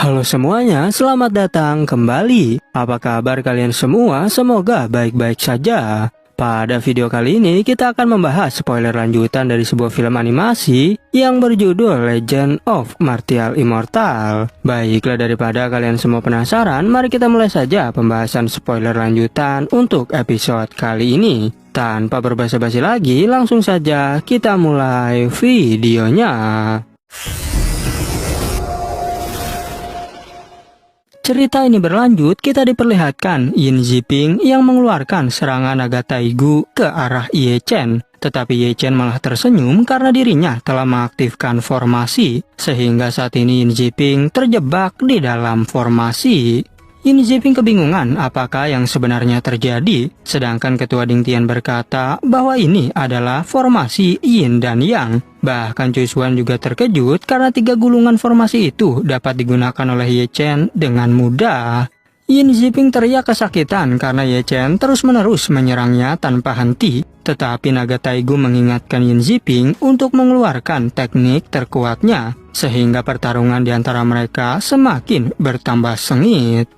Halo semuanya, selamat datang kembali. Apa kabar kalian semua? Semoga baik-baik saja. Pada video kali ini kita akan membahas spoiler lanjutan dari sebuah film animasi yang berjudul Legend of Martial Immortal. Baiklah, daripada kalian semua penasaran, mari kita mulai saja pembahasan spoiler lanjutan untuk episode kali ini. Tanpa berbasa-basi lagi, langsung saja kita mulai videonya. Cerita ini berlanjut, kita diperlihatkan Yin Ziping yang mengeluarkan serangan naga Taigu ke arah Ye Chen. Tetapi Ye Chen malah tersenyum karena dirinya telah mengaktifkan formasi, sehingga saat ini Yin Ziping terjebak di dalam formasi. Yin Ziping kebingungan apakah yang sebenarnya terjadi, sedangkan Ketua Ding Tian berkata bahwa ini adalah formasi Yin dan Yang. Bahkan Cui Xuan juga terkejut karena 3 gulungan formasi itu dapat digunakan oleh Ye Chen dengan mudah. Yin Ziping teriak kesakitan karena Ye Chen terus-menerus menyerangnya tanpa henti. Tetapi naga Taigu mengingatkan Yin Ziping untuk mengeluarkan teknik terkuatnya, sehingga pertarungan di antara mereka semakin bertambah sengit.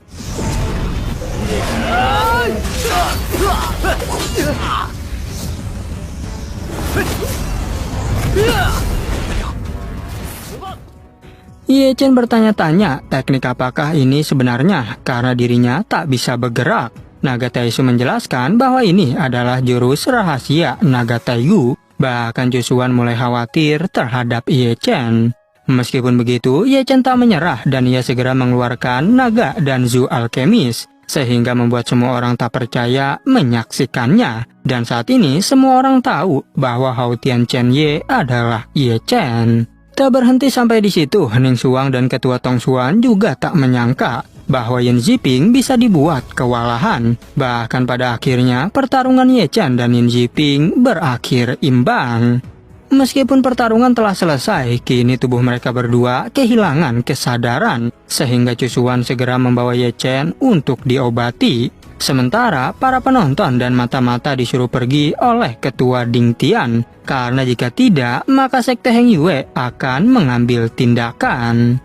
Ye Chen bertanya-tanya teknik apakah ini sebenarnya karena dirinya tak bisa bergerak. Naga Taisu menjelaskan bahwa ini adalah jurus rahasia naga Taigu. Bahkan Cui Xuan mulai khawatir terhadap Ye Chen. Meskipun begitu, Ye Chen tak menyerah dan ia segera mengeluarkan naga dan Zu Alkemis, sehingga membuat semua orang tak percaya menyaksikannya. Dan saat ini semua orang tahu bahwa Hao Tian Chen Ye adalah Ye Chen. Tak berhenti sampai di situ, Ning Xuang dan Ketua Tong Xuan juga tak menyangka bahwa Yin Ziping bisa dibuat kewalahan. Bahkan pada akhirnya pertarungan Ye Chen dan Yin Ziping berakhir imbang. Meskipun pertarungan telah selesai, kini tubuh mereka berdua kehilangan kesadaran, sehingga Cui Xuan segera membawa Ye Chen untuk diobati. Sementara para penonton dan mata-mata disuruh pergi oleh Ketua Ding Tian, karena jika tidak, maka Sekte Heng Yue akan mengambil tindakan.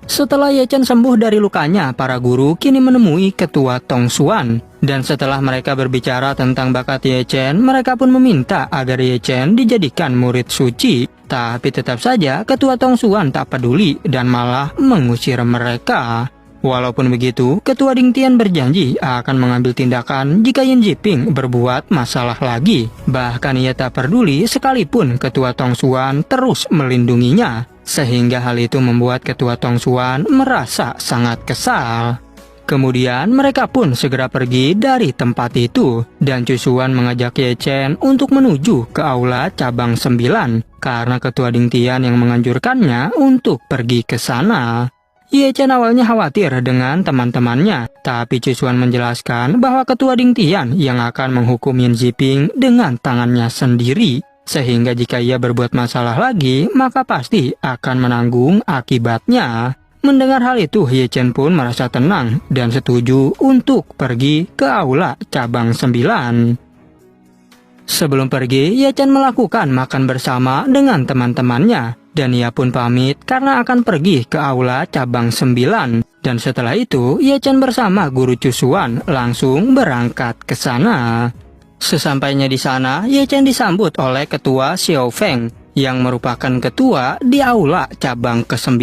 Setelah Ye Chen sembuh dari lukanya, para guru kini menemui Ketua Tong Xuan. Dan setelah mereka berbicara tentang bakat Ye Chen, mereka pun meminta agar Ye Chen dijadikan murid suci. Tapi tetap saja Ketua Tong Xuan tak peduli dan malah mengusir mereka. Walaupun begitu, Ketua Ding Tian berjanji akan mengambil tindakan jika Yin Ziping berbuat masalah lagi. Bahkan ia tak peduli sekalipun Ketua Tong Xuan terus melindunginya. Sehingga hal itu membuat Ketua Tong Xuan merasa sangat kesal. Kemudian mereka pun segera pergi dari tempat itu. Dan Cui Xuan mengajak Ye Chen untuk menuju ke aula cabang 9. Karena Ketua Ding Tian yang menganjurkannya untuk pergi ke sana. Ye Chen awalnya khawatir dengan teman-temannya, tapi Cui Xuan menjelaskan bahwa Ketua Ding Tian yang akan menghukum Yin Ziping dengan tangannya sendiri, sehingga jika ia berbuat masalah lagi, maka pasti akan menanggung akibatnya. Mendengar hal itu, Ye Chen pun merasa tenang dan setuju untuk pergi ke aula cabang 9. Sebelum pergi, Ye Chen melakukan makan bersama dengan teman-temannya. Dan ia pun pamit karena akan pergi ke aula cabang 9. Dan setelah itu, Ye Chen bersama guru Cui Xuan langsung berangkat ke sana. Sesampainya di sana, Ye Chen disambut oleh Ketua Xiao Feng yang merupakan ketua di aula cabang ke-9.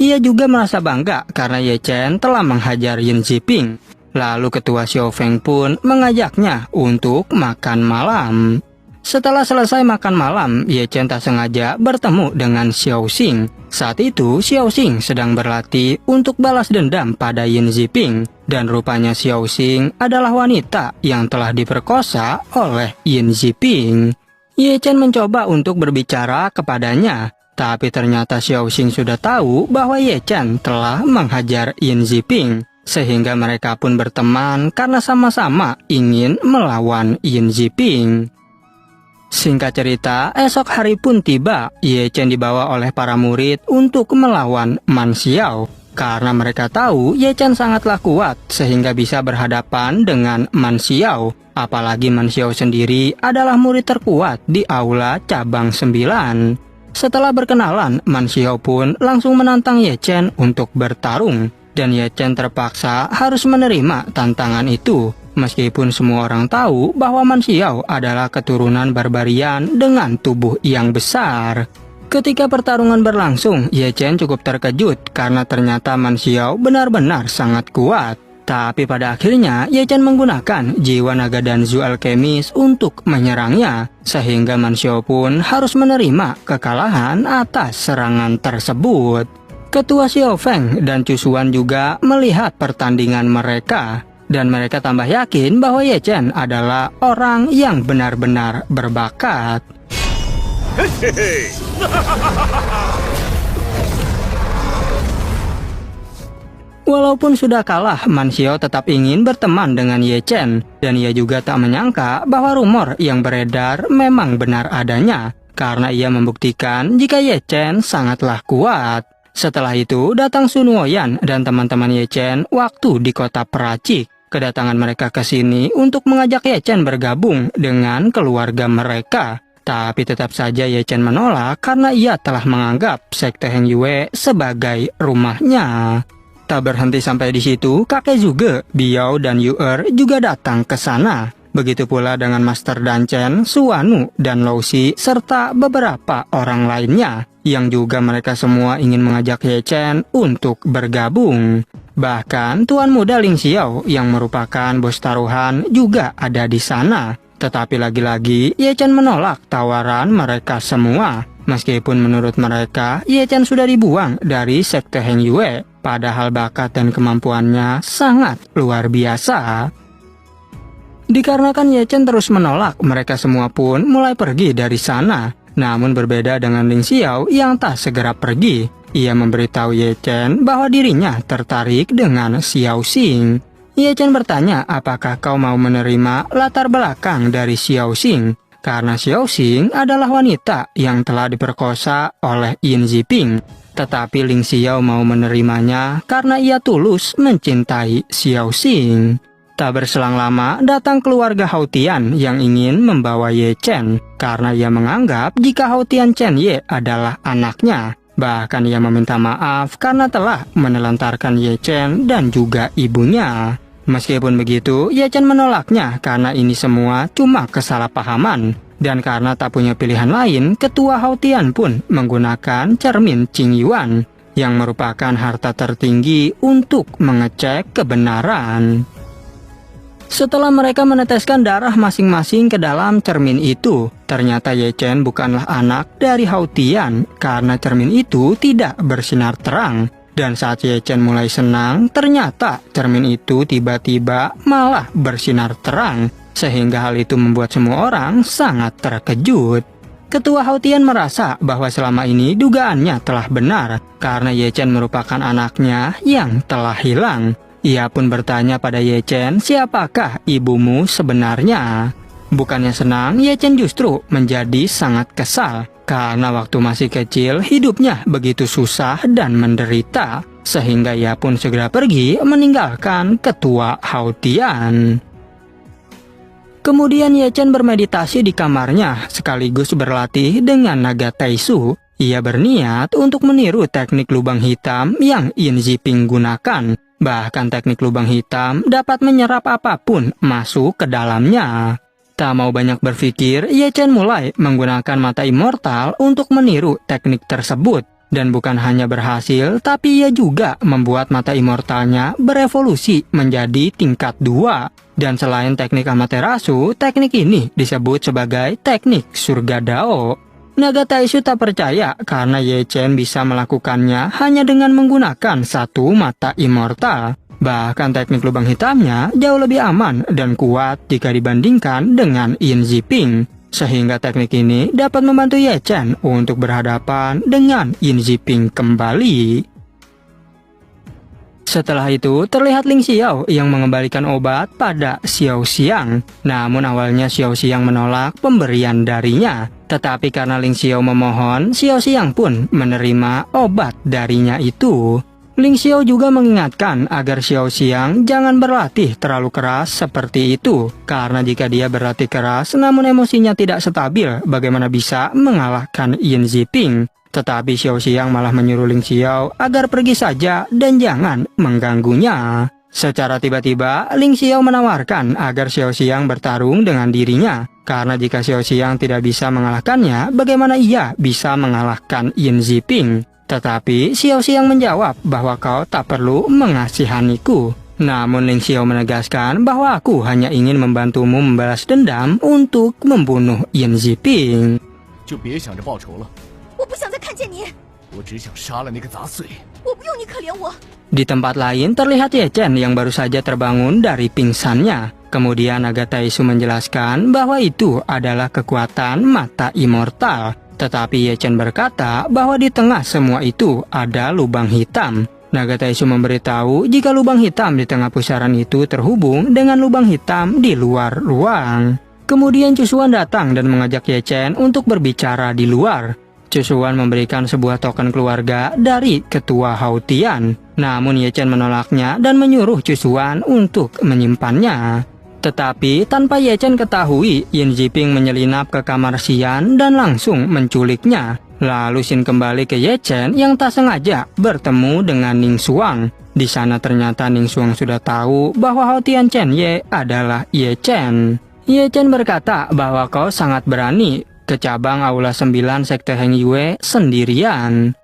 Ia juga merasa bangga karena Ye Chen telah menghajar Yin Ziping. Lalu Ketua Xiao Feng pun mengajaknya untuk makan malam. Setelah selesai makan malam, Ye Chen tak sengaja bertemu dengan Xiao Xing. Saat itu, Xiao Xing sedang berlatih untuk balas dendam pada Yin Ziping. Dan rupanya Xiao Xing adalah wanita yang telah diperkosa oleh Yin Ziping. Ye Chen mencoba untuk berbicara kepadanya. Tapi ternyata Xiao Xing sudah tahu bahwa Ye Chen telah menghajar Yin Ziping. Sehingga mereka pun berteman karena sama-sama ingin melawan Yin Ziping. Singkat cerita, esok hari pun tiba. Ye Chen dibawa oleh para murid untuk melawan Man Xiao. Karena mereka tahu Ye Chen sangatlah kuat sehingga bisa berhadapan dengan Man Xiao. Apalagi Man Xiao sendiri adalah murid terkuat di aula cabang 9. Setelah berkenalan, Man Xiao pun langsung menantang Ye Chen untuk bertarung. Dan Ye Chen terpaksa harus menerima tantangan itu. Meskipun semua orang tahu bahwa Man Xiao adalah keturunan barbarian dengan tubuh yang besar. Ketika pertarungan berlangsung, Ye Chen cukup terkejut karena ternyata Man Xiao benar-benar sangat kuat. Tapi pada akhirnya, Ye Chen menggunakan jiwa naga danzu alkemis untuk menyerangnya, sehingga Man Xiao pun harus menerima kekalahan atas serangan tersebut. Ketua Xiao Feng dan Chu Xuan juga melihat pertandingan mereka, dan mereka tambah yakin bahwa Ye Chen adalah orang yang benar-benar berbakat. Walaupun sudah kalah, Man Xiao tetap ingin berteman dengan Ye Chen, dan ia juga tak menyangka bahwa rumor yang beredar memang benar adanya, karena ia membuktikan jika Ye Chen sangatlah kuat. Setelah itu, datang Sun Woyan dan teman-teman Ye Chen waktu di kota Peracik. Kedatangan mereka ke sini untuk mengajak Ye Chen bergabung dengan keluarga mereka. Tapi tetap saja Ye Chen menolak karena ia telah menganggap sekte Heng Yue sebagai rumahnya. Tak berhenti sampai di situ, kakek Zhuge, Biao, dan Yu-er juga datang ke sana. Begitu pula dengan Master Dan Chen, Suanu, dan Lao Si, serta beberapa orang lainnya, yang juga mereka semua ingin mengajak Ye Chen untuk bergabung. Bahkan Tuan Muda Ling Xiao yang merupakan bos taruhan juga ada di sana. Tetapi lagi-lagi Ye Chen menolak tawaran mereka semua. Meskipun menurut mereka, Ye Chen sudah dibuang dari sekte Heng Yue, padahal bakat dan kemampuannya sangat luar biasa. Dikarenakan Ye Chen terus menolak, mereka semua pun mulai pergi dari sana. Namun berbeda dengan Ling Xiao yang tak segera pergi. Ia memberitahu Ye Chen bahwa dirinya tertarik dengan Xiao Xing. Ye Chen bertanya apakah kau mau menerima latar belakang dari Xiao Xing. Karena Xiao Xing adalah wanita yang telah diperkosa oleh Yin Ziping. Tetapi Ling Xiao mau menerimanya karena ia tulus mencintai Xiao Xing. Tak berselang lama, datang keluarga Hao Tian yang ingin membawa Ye Chen. Karena ia menganggap jika Hao Tian Chen Ye adalah anaknya. Bahkan ia meminta maaf karena telah menelantarkan Ye Chen dan juga ibunya. Meskipun begitu, Ye Chen menolaknya karena ini semua cuma kesalahpahaman. Dan karena tak punya pilihan lain, ketua Hao Tian pun menggunakan cermin Qing Yuan, yang merupakan harta tertinggi untuk mengecek kebenaran. Setelah mereka meneteskan darah masing-masing ke dalam cermin itu, ternyata Ye Chen bukanlah anak dari Hao Tian karena cermin itu tidak bersinar terang. Dan saat Ye Chen mulai senang, ternyata cermin itu tiba-tiba malah bersinar terang, sehingga hal itu membuat semua orang sangat terkejut. Ketua Hao Tian merasa bahwa selama ini dugaannya telah benar, karena Ye Chen merupakan anaknya yang telah hilang. Ia pun bertanya pada Ye Chen, siapakah ibumu sebenarnya? Bukannya senang, Ye Chen justru menjadi sangat kesal. Karena waktu masih kecil, hidupnya begitu susah dan menderita. Sehingga ia pun segera pergi meninggalkan ketua Hao Tian. Kemudian Ye Chen bermeditasi di kamarnya, sekaligus berlatih dengan naga Taisu. Ia berniat untuk meniru teknik lubang hitam yang Yin Ziping gunakan. Bahkan teknik lubang hitam dapat menyerap apapun masuk ke dalamnya. Tak mau banyak berpikir, Ye Chen mulai menggunakan mata immortal untuk meniru teknik tersebut. Dan bukan hanya berhasil, tapi ia juga membuat mata immortalnya berevolusi menjadi tingkat 2. Dan selain teknik Amaterasu, teknik ini disebut sebagai teknik surga Dao. Naga Taisu tak percaya karena Ye Chen bisa melakukannya hanya dengan menggunakan satu mata immortal. Bahkan teknik lubang hitamnya jauh lebih aman dan kuat jika dibandingkan dengan Yin Ziping. Sehingga teknik ini dapat membantu Ye Chen untuk berhadapan dengan Yin Ziping kembali. Setelah itu, terlihat Ling Xiao yang mengembalikan obat pada Xiao Xiang. Namun awalnya Xiao Xiang menolak pemberian darinya. Tetapi karena Ling Xiao memohon, Xiao Xiang pun menerima obat darinya itu. Ling Xiao juga mengingatkan agar Xiao Xiang jangan berlatih terlalu keras seperti itu, karena jika dia berlatih keras namun emosinya tidak stabil, bagaimana bisa mengalahkan Yin Ziping? Tetapi Xiao Xiang malah menyuruh Ling Xiao agar pergi saja dan jangan mengganggunya. Secara tiba-tiba, Ling Xiao menawarkan agar Xiao Xiang bertarung dengan dirinya, karena jika Xiao Xiang tidak bisa mengalahkannya, bagaimana ia bisa mengalahkan Yin Ziping? Tetapi Xiao Xiang menjawab bahwa kau tak perlu mengasihaniku. Namun Ling Xiao menegaskan bahwa aku hanya ingin membantumu membalas dendam untuk membunuh Yin Ziping. 就别想着报仇了。我不想再看见你。我只想杀了那个杂碎。我不用你可怜我。 Di tempat lain terlihat Ye Chen yang baru saja terbangun dari pingsannya. Kemudian Agatha Isu menjelaskan bahwa itu adalah kekuatan mata immortal. Tetapi Ye Chen berkata bahwa di tengah semua itu ada lubang hitam. Nagata Isu memberitahu jika lubang hitam di tengah pusaran itu terhubung dengan lubang hitam di luar ruang. Kemudian Cusuan datang dan mengajak Ye Chen untuk berbicara di luar. Cusuan memberikan sebuah token keluarga dari ketua Hautian. Namun Ye Chen menolaknya dan menyuruh Cusuan untuk menyimpannya. Tetapi tanpa Ye Chen ketahui, Yin Ziping menyelinap ke kamar Xian dan langsung menculiknya. Lalu Xin kembali ke Ye Chen yang tak sengaja bertemu dengan Ning Xuang. Di sana ternyata Ning Xuang sudah tahu bahwa Haotian Chen Ye adalah Ye Chen. Ye Chen berkata bahwa kau sangat berani ke cabang Aula 9 Sekte Heng Yue sendirian.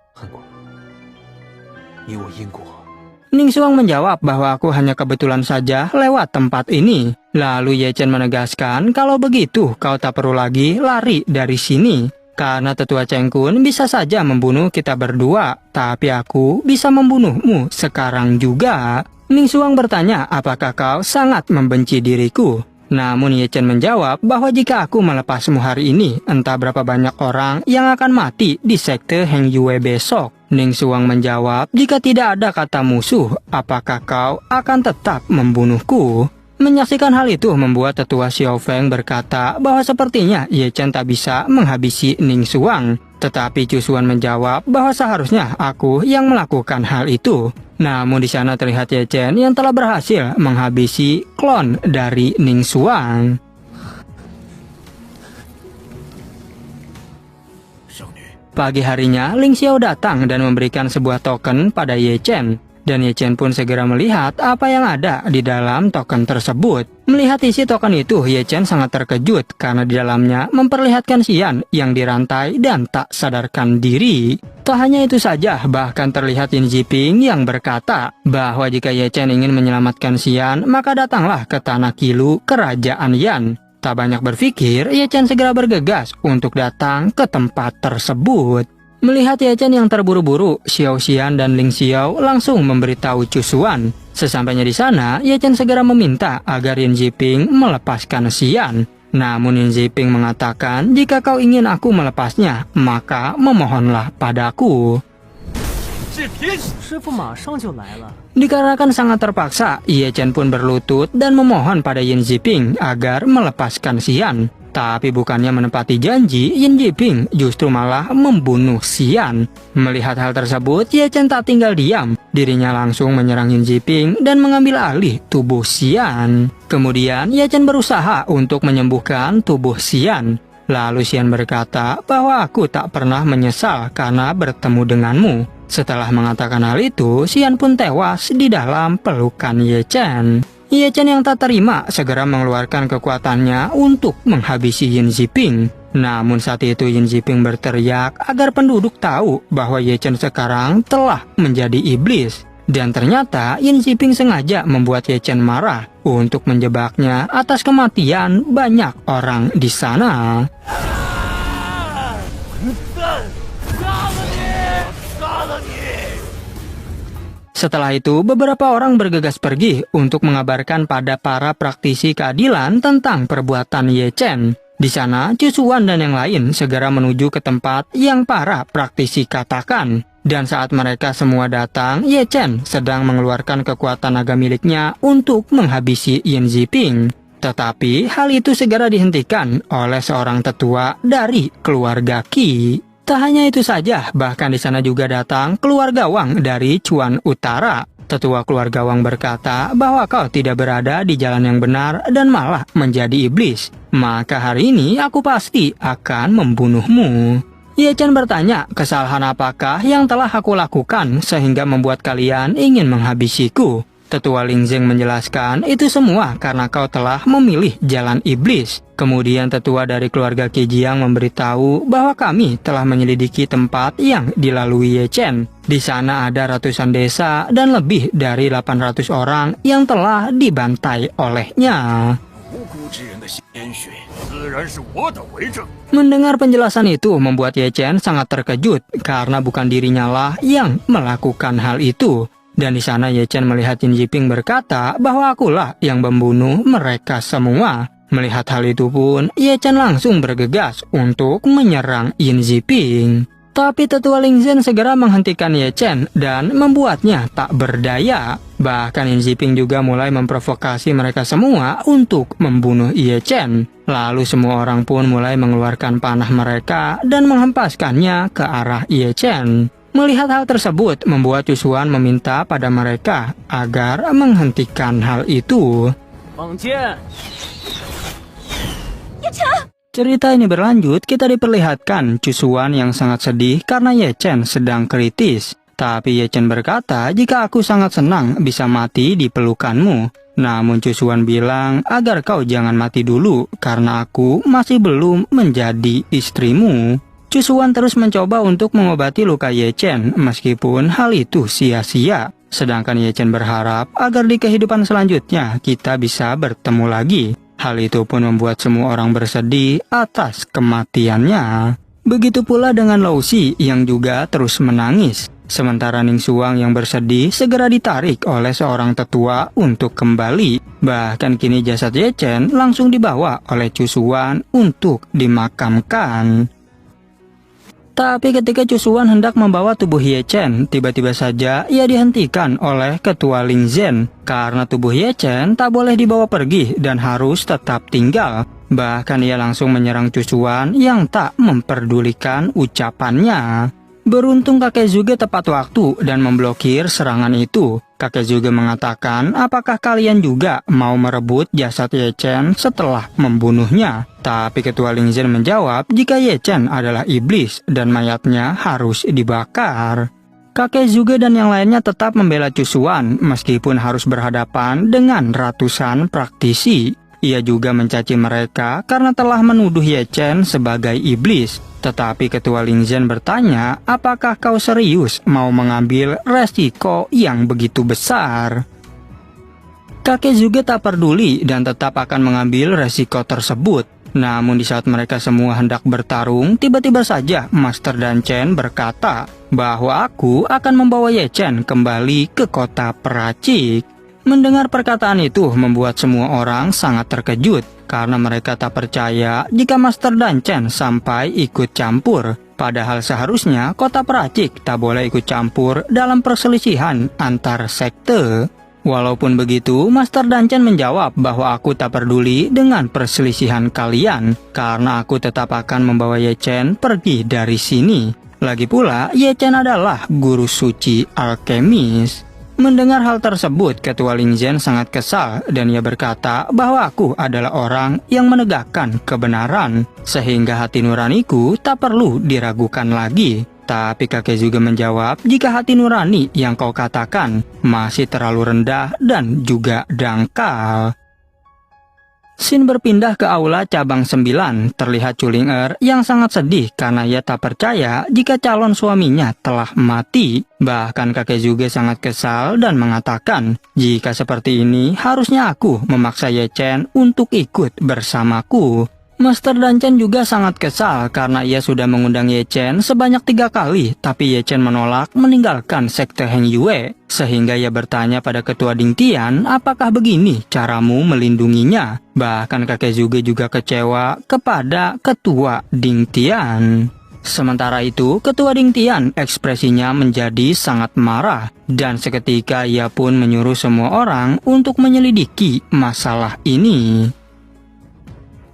Ning Xuang menjawab bahwa aku hanya kebetulan saja lewat tempat ini. Lalu Ye Chen menegaskan kalau begitu kau tak perlu lagi lari dari sini. Karena tetua Cheng Kun bisa saja membunuh kita berdua, tapi aku bisa membunuhmu sekarang juga. Ning Xuang bertanya apakah kau sangat membenci diriku. Namun Ye Chen menjawab bahwa jika aku melepasmu hari ini, entah berapa banyak orang yang akan mati di Sekte Heng Yue besok. Ning Xuang menjawab, jika tidak ada kata musuh, apakah kau akan tetap membunuhku? Menyaksikan hal itu membuat tetua Xiao Feng berkata bahwa sepertinya Ye Chen tak bisa menghabisi Ning Xuang. Tetapi Cusuan menjawab bahwa seharusnya aku yang melakukan hal itu. Namun di sana terlihat Ye Chen yang telah berhasil menghabisi klon dari Ning Xuang. Pagi harinya, Ling Xiao datang dan memberikan sebuah token pada Ye Chen. Dan Ye Chen pun segera melihat apa yang ada di dalam token tersebut. Melihat isi token itu, Ye Chen sangat terkejut karena di dalamnya memperlihatkan Xian yang dirantai dan tak sadarkan diri. Tak hanya itu saja, bahkan terlihat Yin Ziping yang berkata bahwa jika Ye Chen ingin menyelamatkan Xian, maka datanglah ke Tanah Kilu Kerajaan Yan. Tak banyak berpikir, Ye Chen segera bergegas untuk datang ke tempat tersebut. Melihat Ye Chen yang terburu-buru, Xiao Xian dan Ling Xiao langsung memberitahu Cusuan. Sesampainya di sana, Ye Chen segera meminta agar Yin Ziping melepaskan Xian. Namun Yin Ziping mengatakan, jika kau ingin aku melepasnya, maka memohonlah padaku. Dikarenakan sangat terpaksa, Ye Chen pun berlutut dan memohon pada Yin Ziping agar melepaskan Xian. Tapi bukannya menepati janji, Yin Ziping justru malah membunuh Xian. Melihat hal tersebut, Ye Chen tak tinggal diam. Dirinya langsung menyerang Yin Ziping dan mengambil alih tubuh Xian. Kemudian Ye Chen berusaha untuk menyembuhkan tubuh Xian. Lalu Xian berkata bahwa aku tak pernah menyesal karena bertemu denganmu. Setelah mengatakan hal itu, Xian pun tewas di dalam pelukan Ye Chen. Ye Chen yang tak terima segera mengeluarkan kekuatannya untuk menghabisi Yin Ziping. Namun saat itu Yin Ziping berteriak agar penduduk tahu bahwa Ye Chen sekarang telah menjadi iblis. Dan ternyata Yin Ziping sengaja membuat Ye Chen marah untuk menjebaknya atas kematian banyak orang di sana. Setelah itu, beberapa orang bergegas pergi untuk mengabarkan pada para praktisi keadilan tentang perbuatan Ye Chen. Di sana, Cusuan dan yang lain segera menuju ke tempat yang para praktisi katakan. Dan saat mereka semua datang, Ye Chen sedang mengeluarkan kekuatan naga miliknya untuk menghabisi Yin Ziping. Tetapi hal itu segera dihentikan oleh seorang tetua dari keluarga Qi. Tak hanya itu saja, bahkan di sana juga datang keluarga Wang dari Chuan Utara. Tetua keluarga Wang berkata bahwa kau tidak berada di jalan yang benar dan malah menjadi iblis. Maka hari ini aku pasti akan membunuhmu. Ye Chen bertanya, kesalahan apakah yang telah aku lakukan sehingga membuat kalian ingin menghabisiku? Tetua Ling Zeng menjelaskan, itu semua karena kau telah memilih jalan iblis. Kemudian tetua dari keluarga Kejiang memberitahu bahwa kami telah menyelidiki tempat yang dilalui Ye Chen. Di sana ada ratusan desa dan lebih dari 800 orang yang telah dibantai olehnya. Mendengar penjelasan itu membuat Ye Chen sangat terkejut karena bukan dirinya lah yang melakukan hal itu. Dan di sana Ye Chen melihat Yin Ziping berkata bahwa akulah yang membunuh mereka semua. Melihat hal itu pun, Ye Chen langsung bergegas untuk menyerang Yin Ziping. Tapi tetua Ling Zhen segera menghentikan Ye Chen dan membuatnya tak berdaya. Bahkan Yin Ziping juga mulai memprovokasi mereka semua untuk membunuh Ye Chen. Lalu semua orang pun mulai mengeluarkan panah mereka dan menghempaskannya ke arah Ye Chen. Melihat hal tersebut membuat Chusuan meminta pada mereka agar menghentikan hal itu. Cerita ini berlanjut, kita diperlihatkan Chusuan yang sangat sedih karena Ye Chen sedang kritis. Tapi Ye Chen berkata, jika aku sangat senang bisa mati di pelukanmu. Namun Chusuan bilang agar kau jangan mati dulu karena aku masih belum menjadi istrimu. Chusuan terus mencoba untuk mengobati luka Ye Chen, meskipun hal itu sia-sia. Sedangkan Ye Chen berharap agar di kehidupan selanjutnya kita bisa bertemu lagi. Hal itu pun membuat semua orang bersedih atas kematiannya. Begitu pula dengan Lao Xi yang juga terus menangis. Sementara Ning Xuang yang bersedih segera ditarik oleh seorang tetua untuk kembali. Bahkan kini jasad Ye Chen langsung dibawa oleh Chusuan untuk dimakamkan. Tapi ketika Chusuan hendak membawa tubuh Ye Chen, tiba-tiba saja ia dihentikan oleh ketua Ling Zhen. Karena tubuh Ye Chen tak boleh dibawa pergi dan harus tetap tinggal. Bahkan ia langsung menyerang Chusuan yang tak memperdulikan ucapannya. Beruntung kakek Zhuge tepat waktu dan memblokir serangan itu. Kakek Zhuge mengatakan, apakah kalian juga mau merebut jasad Ye Chen setelah membunuhnya? Tapi ketua Ling Zhen menjawab, jika Ye Chen adalah iblis dan mayatnya harus dibakar. Kakek Zhuge dan yang lainnya tetap membela Chusuan meskipun harus berhadapan dengan ratusan praktisi. Ia juga mencaci mereka karena telah menuduh Ye Chen sebagai iblis. Tetapi ketua Ling Zhen bertanya, apakah kau serius mau mengambil resiko yang begitu besar? Kakek Zhuge tak peduli dan tetap akan mengambil resiko tersebut. Namun di saat mereka semua hendak bertarung, tiba-tiba saja Master Dan Chen berkata bahwa aku akan membawa Ye Chen kembali ke kota peracik. Mendengar perkataan itu membuat semua orang sangat terkejut karena mereka tak percaya jika Master Dan Chen sampai ikut campur. Padahal seharusnya kota peracik tak boleh ikut campur dalam perselisihan antar sekte. Walaupun begitu, Master Dan Chen menjawab bahwa aku tak peduli dengan perselisihan kalian karena aku tetap akan membawa Ye Chen pergi dari sini. Lagi pula, Ye Chen adalah guru suci alkemis. Mendengar hal tersebut, ketua Ling Zhen sangat kesal dan ia berkata bahwa aku adalah orang yang menegakkan kebenaran, sehingga hati nuraniku tak perlu diragukan lagi. Tapi kakek juga menjawab, jika hati nurani yang kau katakan masih terlalu rendah dan juga dangkal. Scene berpindah ke aula cabang 9, terlihat Chu Ling yang sangat sedih karena ia tak percaya jika calon suaminya telah mati. Bahkan kakek juga sangat kesal dan mengatakan, jika seperti ini harusnya aku memaksa Ye Chen untuk ikut bersamaku. Master Dan Chen juga sangat kesal karena ia sudah mengundang Ye Chen sebanyak 3 kali, tapi Ye Chen menolak meninggalkan sekte Heng Yue. Sehingga ia bertanya pada ketua Ding Tian, apakah begini caramu melindunginya? Bahkan kakek juga kecewa kepada ketua Ding Tian. Sementara itu, ketua Ding Tian ekspresinya menjadi sangat marah. Dan seketika ia pun menyuruh semua orang untuk menyelidiki masalah ini.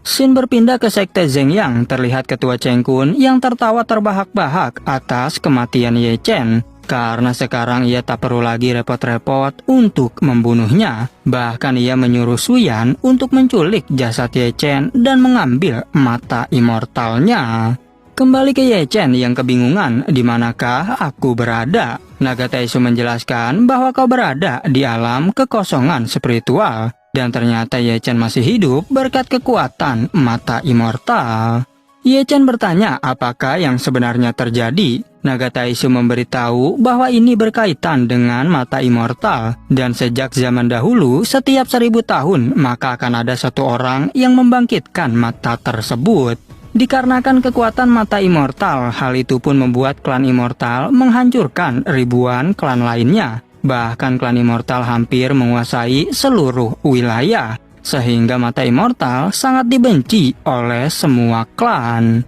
Scene berpindah ke sekte Zheng Yang. Terlihat ketua Cheng Kun yang tertawa terbahak-bahak atas kematian Ye Chen. Karena sekarang ia tak perlu lagi repot-repot untuk membunuhnya. Bahkan ia menyuruh Suyan untuk menculik jasad Ye Chen dan mengambil mata immortalnya. Kembali ke Ye Chen yang kebingungan, di manakah aku berada? Naga Taisu menjelaskan bahwa kau berada di alam kekosongan spiritual. Dan ternyata Ye Chen masih hidup berkat kekuatan mata immortal. Ye Chen bertanya apakah yang sebenarnya terjadi. Naga Taisu memberitahu bahwa ini berkaitan dengan mata immortal. Dan sejak zaman dahulu, setiap 1000 tahun, maka akan ada satu orang yang membangkitkan mata tersebut. Dikarenakan kekuatan mata immortal, hal itu pun membuat klan immortal menghancurkan ribuan klan lainnya. Bahkan klan immortal hampir menguasai seluruh wilayah, sehingga mata immortal sangat dibenci oleh semua klan.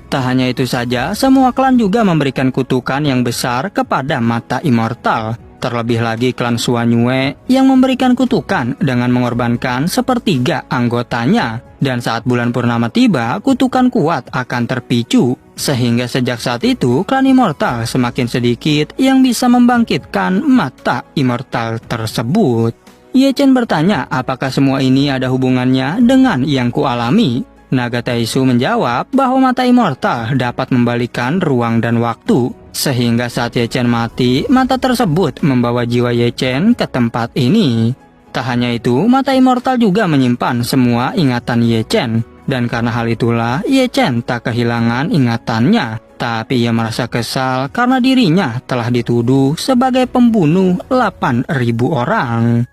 Tak hanya itu saja, semua klan juga memberikan kutukan yang besar kepada mata immortal. Terlebih lagi klan Suanyue yang memberikan kutukan dengan mengorbankan sepertiga anggotanya. Dan saat bulan purnama tiba, kutukan kuat akan terpicu. Sehingga sejak saat itu, klan immortal semakin sedikit yang bisa membangkitkan mata immortal tersebut. Ye Chen bertanya apakah semua ini ada hubungannya dengan yang kualami. Naga Taisu menjawab bahwa mata immortal dapat membalikan ruang dan waktu. Sehingga saat Ye Chen mati, mata tersebut membawa jiwa Ye Chen ke tempat ini. Tak hanya itu, mata immortal juga menyimpan semua ingatan Ye Chen. Dan karena hal itulah, Ye Chen tak kehilangan ingatannya. Tapi ia merasa kesal karena dirinya telah dituduh sebagai pembunuh 8.000 orang.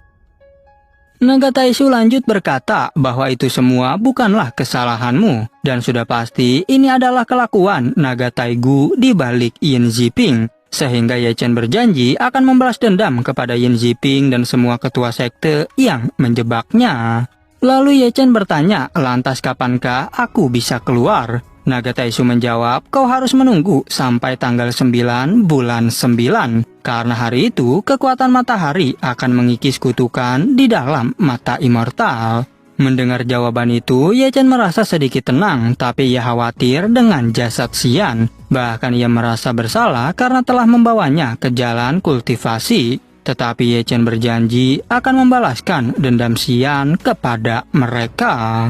Naga Taisu lanjut berkata bahwa itu semua bukanlah kesalahanmu. Dan sudah pasti ini adalah kelakuan Naga Taigu di balik Yin Ziping. Sehingga Ye Chen berjanji akan membalas dendam kepada Yin Ziping dan semua ketua sekte yang menjebaknya. Lalu Ye Chen bertanya, lantas kapankah aku bisa keluar? Naga Taisu menjawab, kau harus menunggu sampai tanggal 9 bulan 9. Karena hari itu kekuatan matahari akan mengikis kutukan di dalam mata immortal. Mendengar jawaban itu, Ye Chen merasa sedikit tenang, tapi ia khawatir dengan jasad Xian. Bahkan ia merasa bersalah karena telah membawanya ke jalan kultivasi. Tetapi Ye Chen berjanji akan membalaskan dendam Xian kepada mereka.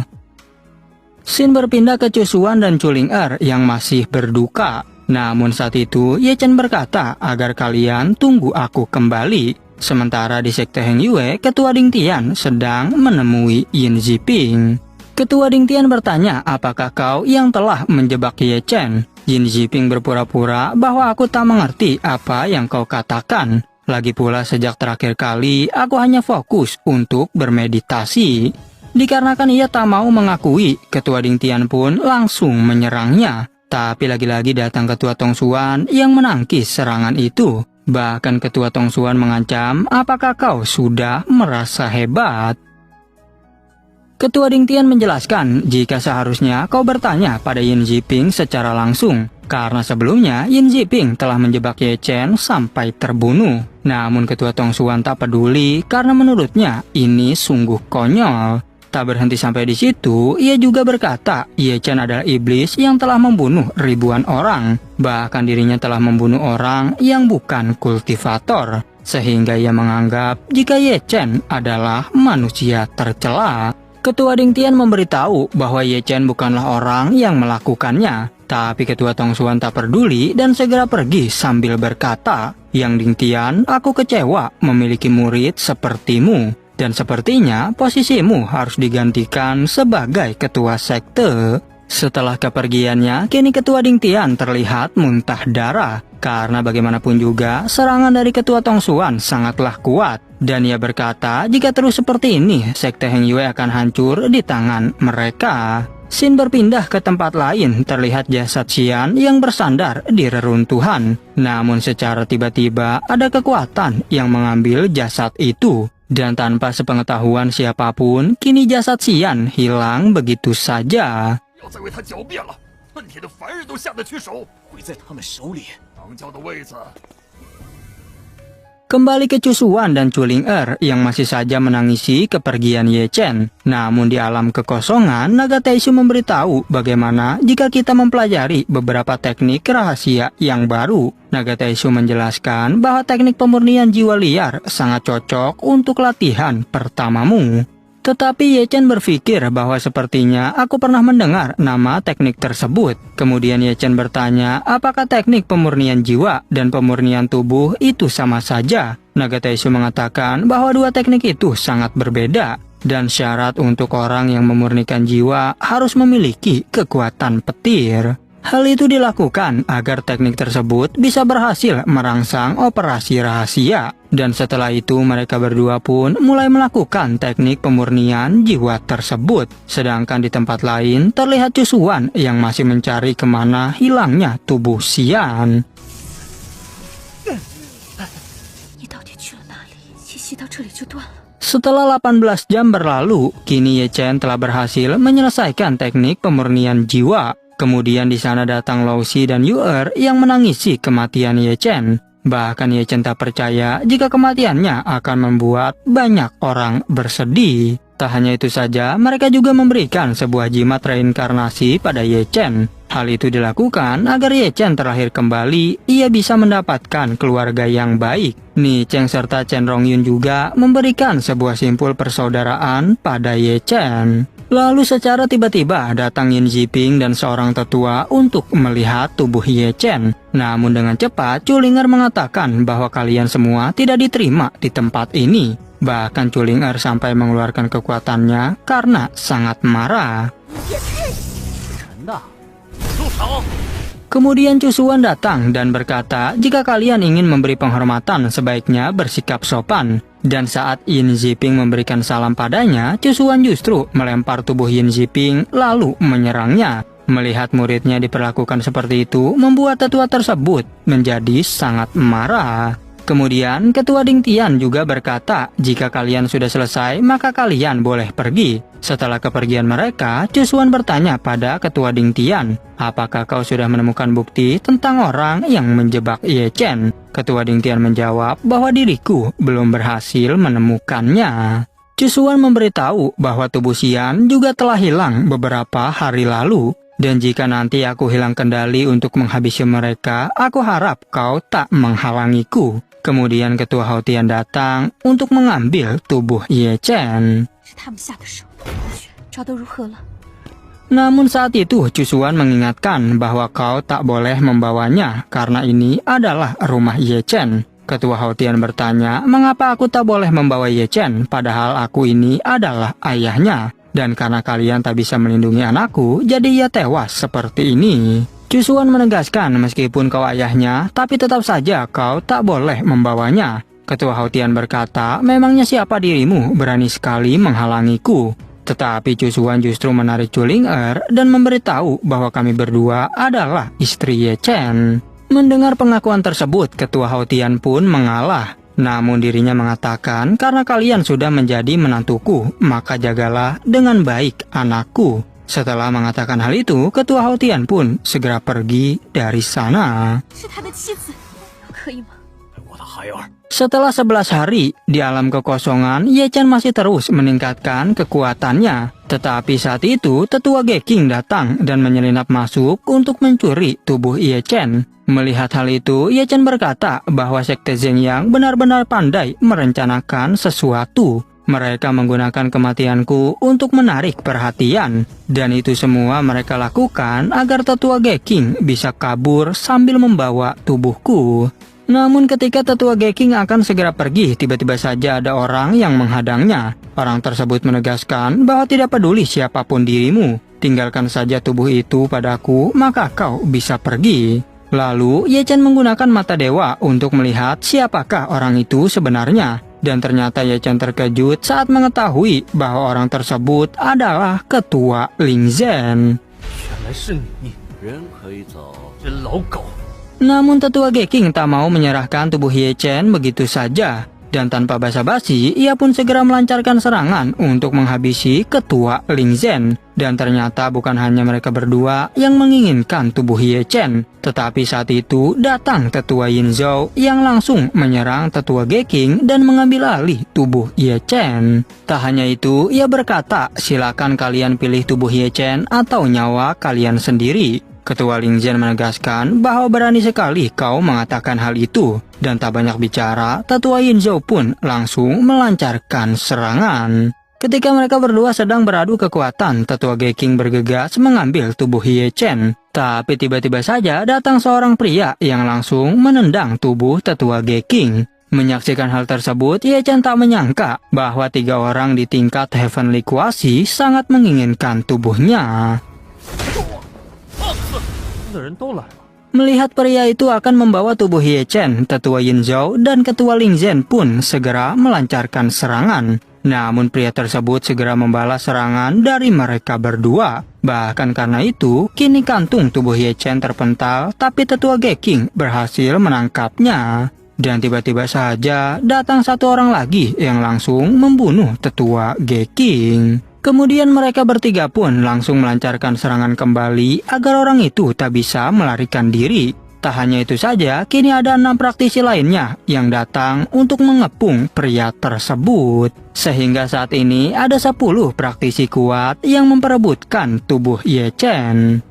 Scene berpindah ke Cusuan dan Chuling Er yang masih berduka. Namun saat itu, Ye Chen berkata agar kalian tunggu aku kembali. Sementara di sekte Heng Yue, Ketua Ding Tian sedang menemui Yin Ziping. Ketua Ding Tian bertanya, apakah kau yang telah menjebak Ye Chen? Yin Ziping berpura-pura bahwa aku tak mengerti apa yang kau katakan. Lagi pula sejak terakhir kali, aku hanya fokus untuk bermeditasi. Dikarenakan ia tak mau mengakui, Ketua Ding Tian pun langsung menyerangnya. Tapi lagi-lagi datang Ketua Tongsuan yang menangkis serangan itu. Bahkan Ketua Tongsuan mengancam, apakah kau sudah merasa hebat? Ketua Ding Tian menjelaskan, jika seharusnya kau bertanya pada Yin Ziping secara langsung. Karena sebelumnya Yin Ziping telah menjebak Ye Chen sampai terbunuh. Namun Ketua Tongsuan tak peduli karena menurutnya ini sungguh konyol. Tak berhenti sampai di situ, ia juga berkata, Ye Chen adalah iblis yang telah membunuh ribuan orang. Bahkan dirinya telah membunuh orang yang bukan kultivator. Sehingga ia menganggap jika Ye Chen adalah manusia tercela. Ketua Ding Tian memberitahu bahwa Ye Chen bukanlah orang yang melakukannya. Tapi Ketua Tongsuan tak peduli dan segera pergi sambil berkata, Yang Ding Tian, aku kecewa memiliki murid sepertimu. Dan sepertinya posisimu harus digantikan sebagai ketua sekte. Setelah kepergiannya, kini Ketua Ding Tian terlihat muntah darah. Karena bagaimanapun juga, serangan dari Ketua Tongsuan sangatlah kuat. Dan ia berkata, jika terus seperti ini, sekte Heng Yue akan hancur di tangan mereka. Scene berpindah ke tempat lain, terlihat jasad Xian yang bersandar di reruntuhan. Namun secara tiba-tiba, ada kekuatan yang mengambil jasad itu. Dan tanpa sepengetahuan siapapun, kini jasad Xian hilang begitu saja. Kembali ke Cusuan dan Chuling Er yang masih saja menangisi kepergian Ye Chen. Namun di alam kekosongan, naga Taisu memberitahu bagaimana jika kita mempelajari beberapa teknik rahasia yang baru. Naga Taisu menjelaskan bahwa teknik pemurnian jiwa liar sangat cocok untuk latihan pertamamu. Tetapi Ye Chen berpikir bahwa sepertinya aku pernah mendengar nama teknik tersebut. Kemudian Ye Chen bertanya apakah teknik pemurnian jiwa dan pemurnian tubuh itu sama saja. Naga Taisu mengatakan bahwa dua teknik itu sangat berbeda. Dan syarat untuk orang yang memurnikan jiwa harus memiliki kekuatan petir. Hal itu dilakukan agar teknik tersebut bisa berhasil merangsang operasi rahasia. Dan setelah itu mereka berdua pun mulai melakukan teknik pemurnian jiwa tersebut. Sedangkan di tempat lain terlihat Cusuan yang masih mencari kemana hilangnya tubuh Xian. Setelah 18 jam berlalu, kini Ye Chen telah berhasil menyelesaikan teknik pemurnian jiwa. Kemudian di sana datang Lao Xi dan Yu Er yang menangisi kematian Ye Chen. Bahkan Ye Chen tak percaya jika kematiannya akan membuat banyak orang bersedih. Tak hanya itu saja, mereka juga memberikan sebuah jimat reinkarnasi pada Ye Chen. Hal itu dilakukan agar Ye Chen terlahir kembali, ia bisa mendapatkan keluarga yang baik. Ni Cheng serta Chen Rongyun juga memberikan sebuah simpul persaudaraan pada Ye Chen. Lalu secara tiba-tiba datang Yin Ziping dan seorang tetua untuk melihat tubuh Ye Chen. Namun dengan cepat, Chuling Er mengatakan bahwa kalian semua tidak diterima di tempat ini. Bahkan Chuling Er sampai mengeluarkan kekuatannya karena sangat marah. Kemudian Cusuan datang dan berkata, jika kalian ingin memberi penghormatan sebaiknya bersikap sopan. Dan saat Yin Ziping memberikan salam padanya, Cusuan justru melempar tubuh Yin Ziping lalu menyerangnya. Melihat muridnya diperlakukan seperti itu, membuat tetua tersebut menjadi sangat marah. Kemudian Ketua Ding Tian juga berkata, jika kalian sudah selesai maka kalian boleh pergi. Setelah kepergian mereka, Cusuan bertanya pada Ketua Ding Tian, apakah kau sudah menemukan bukti tentang orang yang menjebak Ye Chen? Ketua Ding Tian menjawab bahwa diriku belum berhasil menemukannya. Cusuan memberitahu bahwa tubuh Xian juga telah hilang beberapa hari lalu. Dan jika nanti aku hilang kendali untuk menghabisi mereka, aku harap kau tak menghalangiku. Kemudian Ketua Hao Tian datang untuk mengambil tubuh Ye Chen. Namun saat itu Cusuan mengingatkan bahwa kau tak boleh membawanya karena ini adalah rumah Ye Chen. Ketua Hao Tian bertanya, mengapa aku tak boleh membawa Ye Chen padahal aku ini adalah ayahnya? Dan karena kalian tak bisa melindungi anakku, jadi ia tewas seperti ini. Cusuan menegaskan meskipun kau ayahnya, tapi tetap saja kau tak boleh membawanya. Ketua Hao Tian berkata, memangnya siapa dirimu berani sekali menghalangiku? Tetapi Cusuan justru menarik Chuling Er dan memberitahu bahwa kami berdua adalah istri Ye Chen. Mendengar pengakuan tersebut, Ketua Hao Tian pun mengalah. Namun dirinya mengatakan, karena kalian sudah menjadi menantuku, maka jagalah dengan baik anakku. Setelah mengatakan hal itu, Ketua Hao Tian pun segera pergi dari sana. Setelah 11 hari, di alam kekosongan, Ye Chen masih terus meningkatkan kekuatannya. Tetapi saat itu, Tetua Geking datang dan menyelinap masuk untuk mencuri tubuh Ye Chen. Melihat hal itu, Ye Chen berkata bahwa Sekte Zhengyang benar-benar pandai merencanakan sesuatu. Mereka menggunakan kematianku untuk menarik perhatian. Dan itu semua mereka lakukan agar Tetua Geking bisa kabur sambil membawa tubuhku. Namun ketika Tetua Geking akan segera pergi, tiba-tiba saja ada orang yang menghadangnya. Orang tersebut menegaskan bahwa tidak peduli siapapun dirimu, tinggalkan saja tubuh itu padaku, maka kau bisa pergi. Lalu Ye Chen menggunakan mata dewa untuk melihat siapakah orang itu sebenarnya. Dan ternyata Ye Chen terkejut saat mengetahui bahwa orang tersebut adalah Ketua Ling Zhen. Namun Tetua Geking tak mau menyerahkan tubuh Ye Chen begitu saja. Dan tanpa basa-basi, ia pun segera melancarkan serangan untuk menghabisi ketua Ling Zhen. Dan ternyata bukan hanya mereka berdua yang menginginkan tubuh Ye Chen, tetapi saat itu datang tetua Yin Zhou yang langsung menyerang tetua Geking dan mengambil alih tubuh Ye Chen. Tak hanya itu, ia berkata, silakan kalian pilih tubuh Ye Chen atau nyawa kalian sendiri. Ketua Ling Zhen menegaskan bahwa berani sekali kau mengatakan hal itu. Dan tak banyak bicara, tetua Yin Zhou pun langsung melancarkan serangan. Ketika mereka berdua sedang beradu kekuatan, tetua Geking bergegas mengambil tubuh Ye Chen. Tapi tiba-tiba saja datang seorang pria yang langsung menendang tubuh tetua Geking. Menyaksikan hal tersebut, Ye Chen tak menyangka bahwa 3 orang di tingkat Heavenly Kuasi sangat menginginkan tubuhnya. Melihat pria itu akan membawa tubuh Ye Chen, tetua Yin Zhou dan ketua Ling Zhen pun segera melancarkan serangan. Namun pria tersebut segera membalas serangan dari mereka berdua. Bahkan karena itu, kini kantung tubuh Ye Chen terpental, tapi tetua Geking berhasil menangkapnya. Dan tiba-tiba saja datang 1 orang lagi yang langsung membunuh tetua Geking. Kemudian mereka bertiga pun langsung melancarkan serangan kembali agar orang itu tak bisa melarikan diri. Tak hanya itu saja, kini ada 6 praktisi lainnya yang datang untuk mengepung pria tersebut. Sehingga saat ini ada 10 praktisi kuat yang memperebutkan tubuh Ye Chen.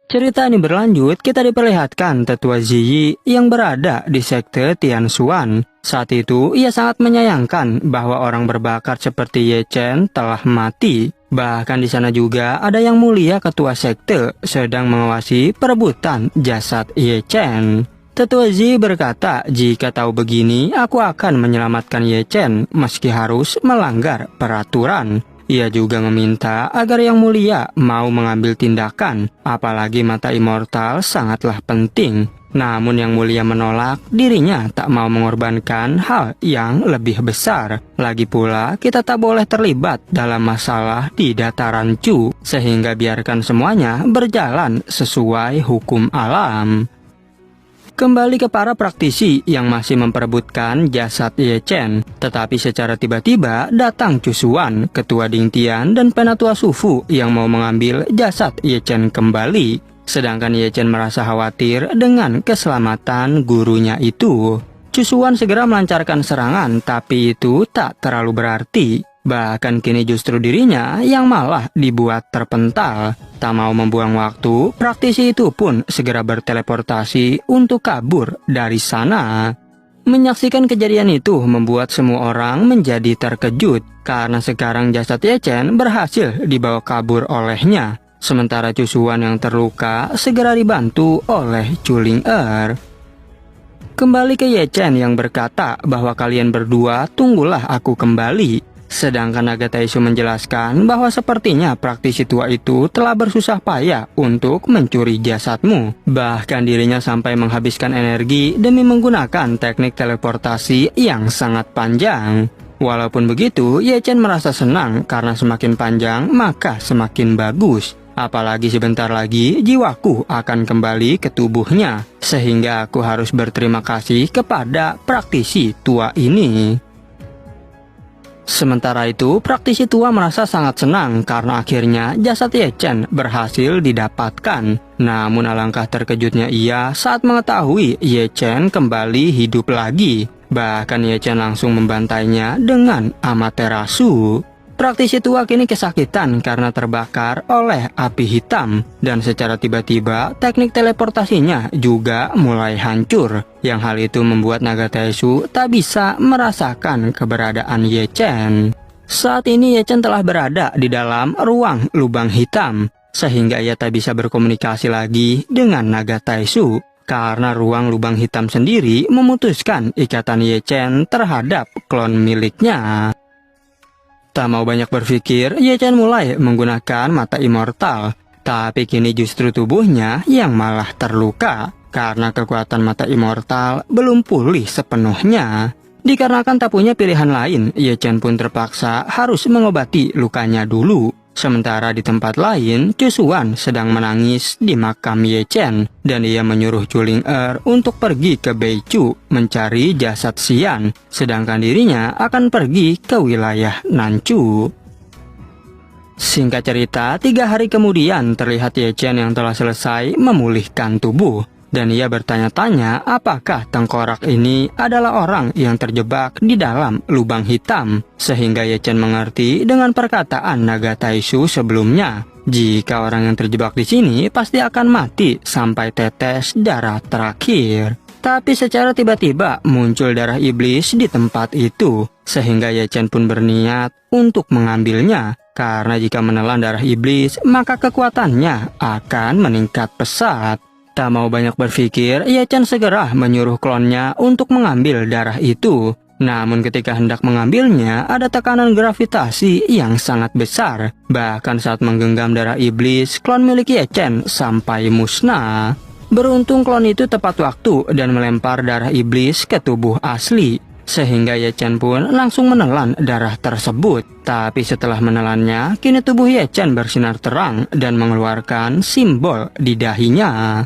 Cerita ini berlanjut, kita diperlihatkan tetua Ziyi yang berada di sekte Tianshuan. Saat itu, ia sangat menyayangkan bahwa orang berbakat seperti Ye Chen telah mati. Bahkan di sana juga ada yang mulia ketua sekte sedang mengawasi perebutan jasad Ye Chen. Tetua Zi berkata, jika tahu begini, aku akan menyelamatkan Ye Chen meski harus melanggar peraturan. Ia juga meminta agar yang mulia mau mengambil tindakan, apalagi mata immortal sangatlah penting. Namun yang mulia menolak, dirinya tak mau mengorbankan hal yang lebih besar. Lagi pula, kita tak boleh terlibat dalam masalah di dataran Chu, sehingga biarkan semuanya berjalan sesuai hukum alam. Kembali ke para praktisi yang masih memperebutkan jasad Ye Chen. Tetapi secara tiba-tiba datang Cusuan, ketua Dingtian dan penatua Sufu yang mau mengambil jasad Ye Chen kembali. Sedangkan Ye Chen merasa khawatir dengan keselamatan gurunya itu. Cusuan segera melancarkan serangan, tapi itu tak terlalu berarti. Bahkan kini justru dirinya yang malah dibuat terpental. Tak mau membuang waktu, praktisi itu pun segera berteleportasi untuk kabur dari sana. Menyaksikan kejadian itu membuat semua orang menjadi terkejut, karena sekarang jasad Ye Chen berhasil dibawa kabur olehnya. Sementara Cusuan yang terluka segera dibantu oleh Chuling Er. Kembali ke Ye Chen yang berkata bahwa kalian berdua tunggulah aku kembali. Sedangkan Naga Taishu menjelaskan bahwa sepertinya praktisi tua itu telah bersusah payah untuk mencuri jasadmu. Bahkan dirinya sampai menghabiskan energi demi menggunakan teknik teleportasi yang sangat panjang. Walaupun begitu, Ye Chen merasa senang karena semakin panjang maka semakin bagus. Apalagi sebentar lagi jiwaku akan kembali ke tubuhnya. Sehingga aku harus berterima kasih kepada praktisi tua ini. Sementara itu, praktisi tua merasa sangat senang karena akhirnya jasad Ye Chen berhasil didapatkan. Namun alangkah terkejutnya ia saat mengetahui Ye Chen kembali hidup lagi. Bahkan Ye Chen langsung membantainya dengan Amaterasu. Praktisi tua kini kesakitan karena terbakar oleh api hitam. Dan secara tiba-tiba teknik teleportasinya juga mulai hancur. Yang hal itu membuat Naga Taishu tak bisa merasakan keberadaan Ye Chen. Saat ini Ye Chen telah berada di dalam ruang lubang hitam. Sehingga ia tak bisa berkomunikasi lagi dengan Naga Taishu. Karena ruang lubang hitam sendiri memutuskan ikatan Ye Chen terhadap klon miliknya. Tak mau banyak berpikir, Ye Chen mulai menggunakan mata immortal. Tapi kini justru tubuhnya yang malah terluka. Karena kekuatan mata immortal belum pulih sepenuhnya. Dikarenakan tak punya pilihan lain, Ye Chen pun terpaksa harus mengobati lukanya dulu. Sementara di tempat lain, Cusuan sedang menangis di makam Ye Chen dan ia menyuruh Chuling Er untuk pergi ke Beichu mencari jasad Xian, sedangkan dirinya akan pergi ke wilayah Nanchu. Singkat cerita, 3 hari kemudian terlihat Ye Chen yang telah selesai memulihkan tubuh. Dan ia bertanya-tanya apakah tengkorak ini adalah orang yang terjebak di dalam lubang hitam. Sehingga Ye Chen mengerti dengan perkataan naga Taisu sebelumnya. Jika orang yang terjebak di sini pasti akan mati sampai tetes darah terakhir. Tapi secara tiba-tiba muncul darah iblis di tempat itu. Sehingga Ye Chen pun berniat untuk mengambilnya. Karena jika menelan darah iblis, maka kekuatannya akan meningkat pesat. Tak mau banyak berpikir, Ye Chen segera menyuruh klonnya untuk mengambil darah itu. Namun ketika hendak mengambilnya, ada tekanan gravitasi yang sangat besar. Bahkan saat menggenggam darah iblis, klon milik Ye Chen sampai musnah. Beruntung klon itu tepat waktu dan melempar darah iblis ke tubuh asli. Sehingga Ye Chen pun langsung menelan darah tersebut. Tapi setelah menelannya, kini tubuh Ye Chen bersinar terang dan mengeluarkan simbol di dahinya.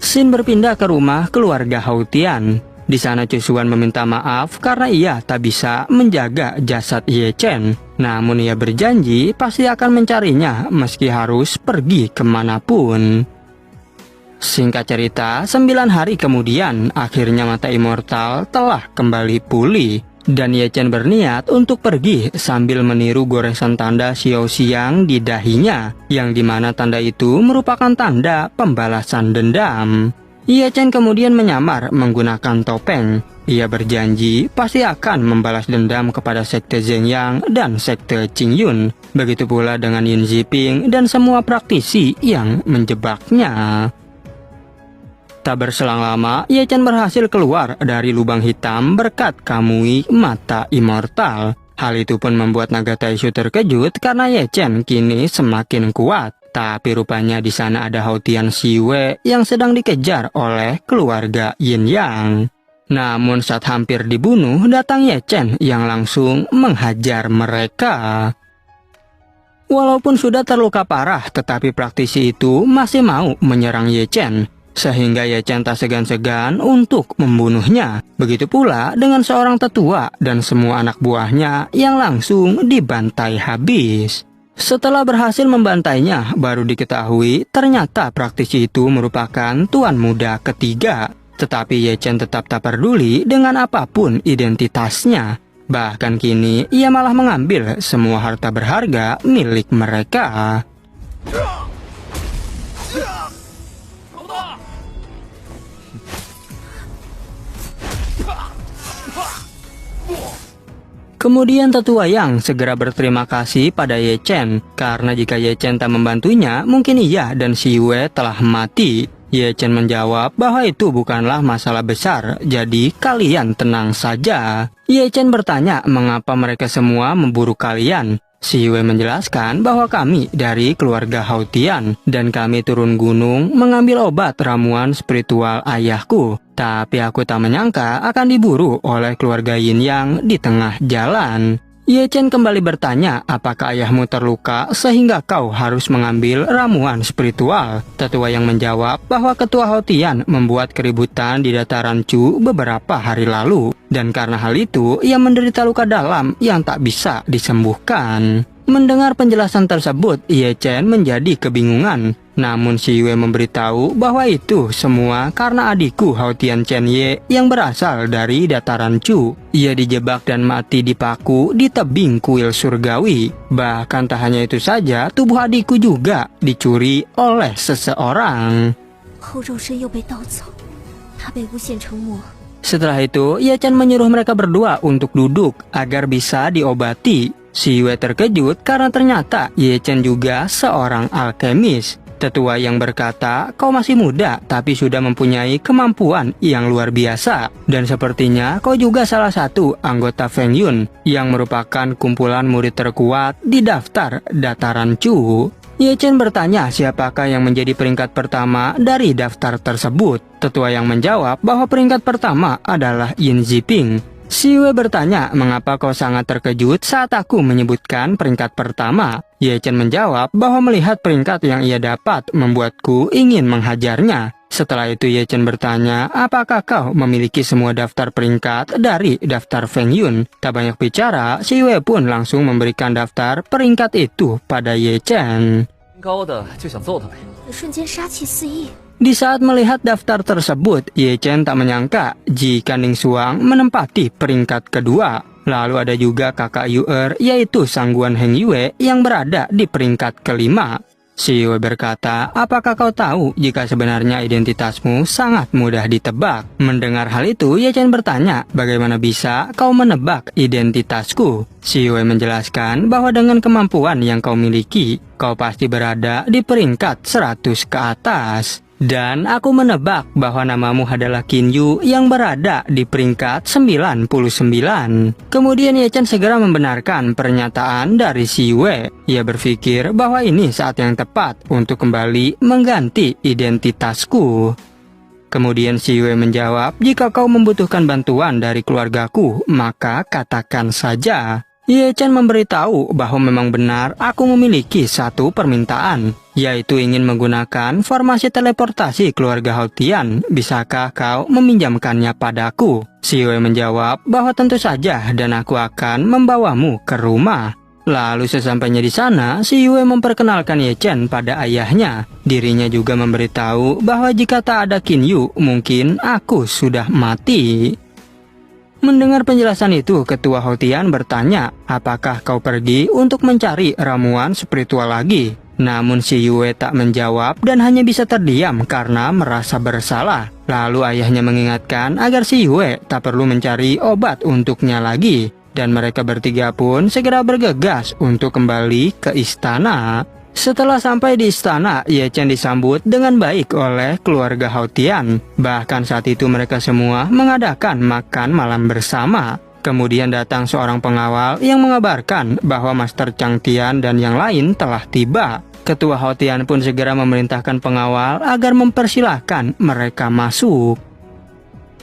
Xin berpindah ke rumah keluarga Hautian. Di sana Cusuan meminta maaf karena ia tak bisa menjaga jasad Ye Chen. Namun ia berjanji pasti akan mencarinya meski harus pergi kemanapun. Singkat cerita, 9 hari kemudian akhirnya mata immortal telah kembali pulih. Dan Ye Chen berniat untuk pergi sambil meniru goresan tanda Xiao Xiang di dahinya, yang dimana tanda itu merupakan tanda pembalasan dendam. Ye Chen kemudian menyamar menggunakan topeng. Ia berjanji pasti akan membalas dendam kepada sekte Zhengyang dan sekte Qingyun. Begitu pula dengan Yin Ziping dan semua praktisi yang menjebaknya. Tak berselang lama, Ye Chen berhasil keluar dari lubang hitam berkat Kamui mata immortal. Hal itu pun membuat naga Taisu terkejut karena Ye Chen kini semakin kuat. Tapi rupanya di sana ada Hautian Siwe yang sedang dikejar oleh keluarga Yin Yang. Namun saat hampir dibunuh, datang Ye Chen yang langsung menghajar mereka. Walaupun sudah terluka parah, tetapi praktisi itu masih mau menyerang Ye Chen. Sehingga Ye Chen tak segan-segan untuk membunuhnya. Begitu pula dengan seorang tetua dan semua anak buahnya yang langsung dibantai habis. Setelah berhasil membantainya, baru diketahui ternyata praktisi itu merupakan tuan muda ketiga. Tetapi Ye Chen tetap tak peduli dengan apapun identitasnya. Bahkan kini ia malah mengambil semua harta berharga milik mereka. Kemudian tetua Yang segera berterima kasih pada Ye Chen, karena jika Ye Chen tak membantunya, mungkin ia dan si Yue telah mati. Ye Chen menjawab bahwa itu bukanlah masalah besar, jadi kalian tenang saja. Ye Chen bertanya mengapa mereka semua memburu kalian. Si Yue menjelaskan bahwa kami dari keluarga Hautian dan kami turun gunung mengambil obat ramuan spiritual ayahku. Tapi aku tak menyangka akan diburu oleh keluarga Yin Yang di tengah jalan. Ye Chen kembali bertanya apakah ayahmu terluka sehingga kau harus mengambil ramuan spiritual. Tetua yang menjawab bahwa ketua Hautian membuat keributan di dataran Chu beberapa hari lalu. Dan karena hal itu, ia menderita luka dalam yang tak bisa disembuhkan. Mendengar penjelasan tersebut, Ye Chen menjadi kebingungan. Namun si Yue memberitahu bahwa itu semua karena adikku Hautian Chen Ye yang berasal dari dataran Chu. Ia dijebak dan mati dipaku di tebing kuil surgawi. Bahkan tak hanya itu saja, tubuh adikku juga dicuri oleh seseorang. Setelah itu, Ye Chen menyuruh mereka berdua untuk duduk agar bisa diobati. Si Yue terkejut karena ternyata Ye Chen juga seorang alkemis. Tetua yang berkata, kau masih muda tapi sudah mempunyai kemampuan yang luar biasa. Dan sepertinya kau juga salah satu anggota Feng Yun yang merupakan kumpulan murid terkuat di daftar dataran Chu. Ye Chen bertanya siapakah yang menjadi peringkat pertama dari daftar tersebut. Tetua yang menjawab bahwa peringkat pertama adalah Yin Ziping. Si Wei bertanya, mengapa kau sangat terkejut saat aku menyebutkan peringkat pertama? Ye Chen menjawab bahwa melihat peringkat yang ia dapat membuatku ingin menghajarnya. Setelah itu Ye Chen bertanya, apakah kau memiliki semua daftar peringkat dari daftar Feng Yun? Tak banyak bicara, si Wei pun langsung memberikan daftar peringkat itu pada Ye Chen. 高的就想揍他呗。瞬间杀气四溢。 Di saat melihat daftar tersebut, Ye Chen tak menyangka jika Ning Xuang menempati peringkat kedua. Lalu ada juga kakak Yu'er, yaitu Sangguan Heng Yue yang berada di peringkat kelima. Si Yue berkata, apakah kau tahu jika sebenarnya identitasmu sangat mudah ditebak? Mendengar hal itu, Ye Chen bertanya, bagaimana bisa kau menebak identitasku? Si Yue menjelaskan bahwa dengan kemampuan yang kau miliki, kau pasti berada di peringkat 100 ke atas. Dan aku menebak bahwa namamu adalah Qin Yu yang berada di peringkat 99. Kemudian Ye Chen segera membenarkan pernyataan dari si Wei. Ia berpikir bahwa ini saat yang tepat untuk kembali mengganti identitasku. Kemudian si Wei menjawab, jika kau membutuhkan bantuan dari keluargaku, maka katakan saja. Ye Chen memberitahu bahwa memang benar aku memiliki satu permintaan, yaitu ingin menggunakan formasi teleportasi keluarga Hao Tian. Bisakah kau meminjamkannya padaku? Si Wei menjawab bahwa tentu saja dan aku akan membawamu ke rumah. Lalu sesampainya di sana, si Wei memperkenalkan Ye Chen pada ayahnya. Dirinya juga memberitahu bahwa jika tak ada Qin Yu, mungkin aku sudah mati. Mendengar penjelasan itu, Ketua Hao Tian bertanya, apakah kau pergi untuk mencari ramuan spiritual lagi? Namun si Yue tak menjawab dan hanya bisa terdiam karena merasa bersalah. Lalu ayahnya mengingatkan agar si Yue tak perlu mencari obat untuknya lagi. Dan mereka bertiga pun segera bergegas untuk kembali ke istana. Setelah sampai di istana, Ye Chen disambut dengan baik oleh keluarga Hao Tian. Bahkan saat itu mereka semua mengadakan makan malam bersama. Kemudian datang seorang pengawal yang mengabarkan bahwa Master Chang Tian dan yang lain telah tiba. Ketua Hao Tian pun segera memerintahkan pengawal agar mempersilahkan mereka masuk.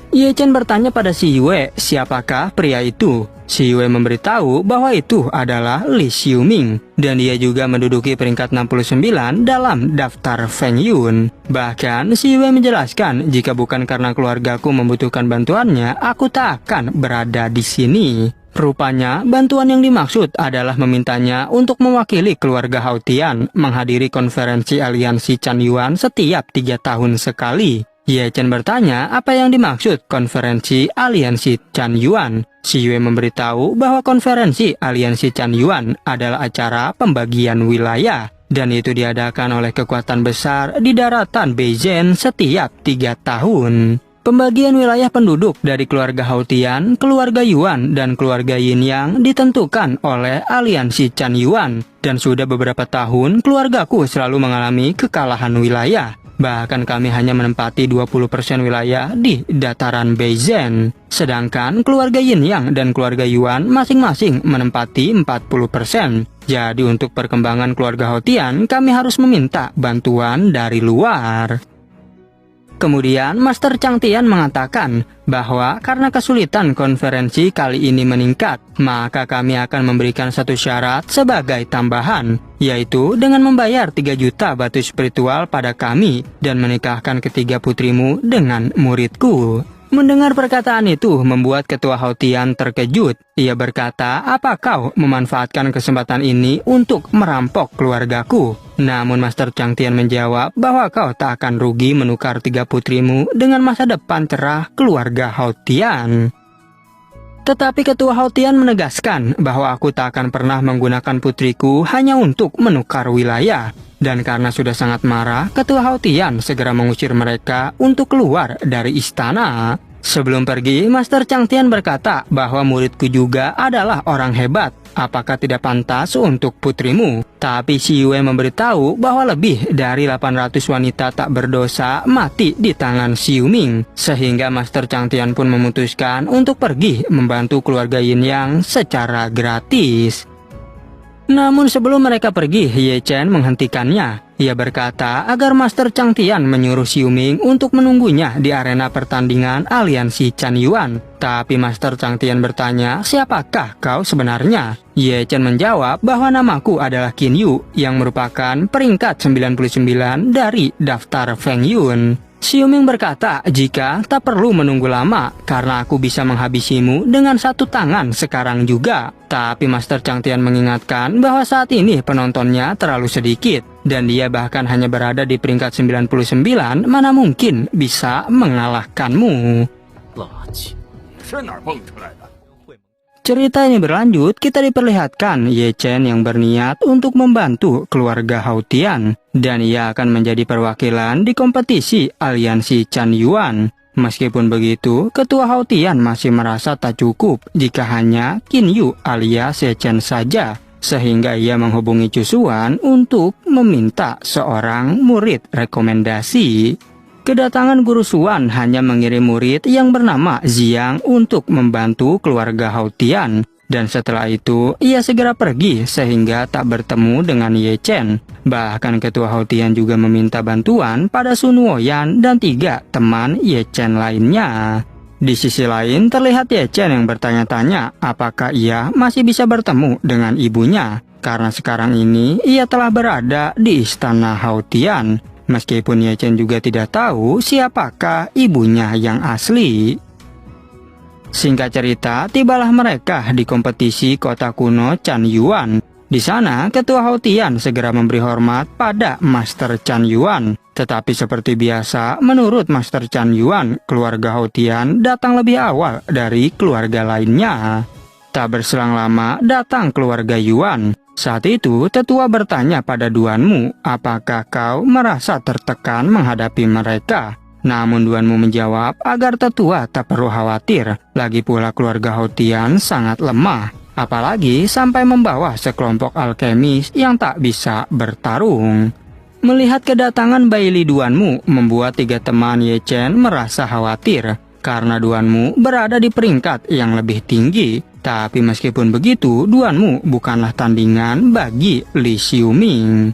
Ye Chen bertanya pada si Yue, siapakah pria itu? Si Yue memberitahu bahwa itu adalah Li Xiuming, dan dia juga menduduki peringkat 69 dalam daftar Feng Yun. Bahkan si Yue menjelaskan, jika bukan karena keluargaku membutuhkan bantuannya, aku tak akan berada di sini. Rupanya, bantuan yang dimaksud adalah memintanya untuk mewakili keluarga Hao Tian menghadiri konferensi aliansi Chan Yuan setiap 3 tahun sekali. Ye Chen bertanya apa yang dimaksud konferensi aliansi Chan Yuan. Si Yue memberitahu bahwa konferensi aliansi Chan Yuan adalah acara pembagian wilayah, dan itu diadakan oleh kekuatan besar di daratan Beizhen setiap 3 tahun. Pembagian wilayah penduduk dari keluarga Hao Tian, keluarga Yuan, dan keluarga Yin Yang ditentukan oleh aliansi Chan Yuan, dan sudah beberapa tahun keluargaku selalu mengalami kekalahan wilayah. Bahkan kami hanya menempati 20% wilayah di dataran Beizhen. Sedangkan keluarga Yin Yang dan keluarga Yuan masing-masing menempati 40%. Jadi untuk perkembangan keluarga Hao Tian, kami harus meminta bantuan dari luar. Kemudian Master Chang Tian mengatakan bahwa karena kesulitan konferensi kali ini meningkat, maka kami akan memberikan satu syarat sebagai tambahan, yaitu dengan membayar 3 juta batu spiritual pada kami dan menikahkan ketiga putrimu dengan muridku. Mendengar perkataan itu membuat Ketua Hao Tian terkejut. Ia berkata, apa kau memanfaatkan kesempatan ini untuk merampok keluargaku? Namun Master Chang Tian menjawab bahwa kau tak akan rugi menukar 3 putrimu dengan masa depan cerah keluarga Hao Tian. Tetapi Ketua Hao Tian menegaskan bahwa aku tak akan pernah menggunakan putriku hanya untuk menukar wilayah. Dan karena sudah sangat marah, Ketua Hao Tian segera mengusir mereka untuk keluar dari istana. Sebelum pergi, Master Chang Tian berkata bahwa muridku juga adalah orang hebat. Apakah tidak pantas untuk putrimu? Tapi si Yue memberitahu bahwa lebih dari 800 wanita tak berdosa mati di tangan Xiuming. Sehingga Master Chang Tian pun memutuskan untuk pergi membantu keluarga Yin Yang secara gratis. Namun sebelum mereka pergi, Ye Chen menghentikannya. Ia berkata agar Master Chang Tian menyuruh Xiu Ming untuk menunggunya di arena pertandingan aliansi Chan Yuan. Tapi Master Chang Tian bertanya, siapakah kau sebenarnya? Ye Chen menjawab bahwa namaku adalah Qin Yu yang merupakan peringkat 99 dari daftar Feng Yun. Xiu Ming berkata, jika tak perlu menunggu lama karena aku bisa menghabisimu dengan satu tangan sekarang juga. Tapi Master Chang Tian mengingatkan bahwa saat ini penontonnya terlalu sedikit dan dia bahkan hanya berada di peringkat 99, mana mungkin bisa mengalahkanmu. Cerita ini berlanjut, kita diperlihatkan Ye Chen yang berniat untuk membantu keluarga Hao Tian dan ia akan menjadi perwakilan di kompetisi aliansi Chan Yuan. Meskipun begitu, ketua Hao Tian masih merasa tak cukup jika hanya Qin Yu alias Ye Chen saja, sehingga ia menghubungi Chu Xuan untuk meminta seorang murid rekomendasi. Kedatangan Guru Xuan hanya mengirim murid yang bernama Ziyang untuk membantu keluarga Hao Tian. Dan setelah itu, ia segera pergi sehingga tak bertemu dengan Ye Chen. Bahkan ketua Hao Tian juga meminta bantuan pada Sun Woyan dan 3 teman Ye Chen lainnya. Di sisi lain, terlihat Ye Chen yang bertanya-tanya apakah ia masih bisa bertemu dengan ibunya. Karena sekarang ini, ia telah berada di istana Hao Tian. Meskipun Ye Chen juga tidak tahu siapakah ibunya yang asli. Singkat cerita, tibalah mereka di kompetisi kota kuno Chan Yuan. Di sana, ketua Hao Tian segera memberi hormat pada Master Chan Yuan. Tetapi seperti biasa, menurut Master Chan Yuan, keluarga Hao Tian datang lebih awal dari keluarga lainnya. Tak berselang lama, datang keluarga Yuan. Saat itu, tetua bertanya pada Duanmu, apakah kau merasa tertekan menghadapi mereka? Namun Duanmu menjawab agar tetua tak perlu khawatir. Lagi pula keluarga Hao Tian sangat lemah, apalagi sampai membawa sekelompok alkemis yang tak bisa bertarung. Melihat kedatangan Baili Duanmu membuat 3 teman Ye Chen merasa khawatir, karena Duanmu berada di peringkat yang lebih tinggi. Tapi meskipun begitu, Duanmu bukanlah tandingan bagi Li Xiuming.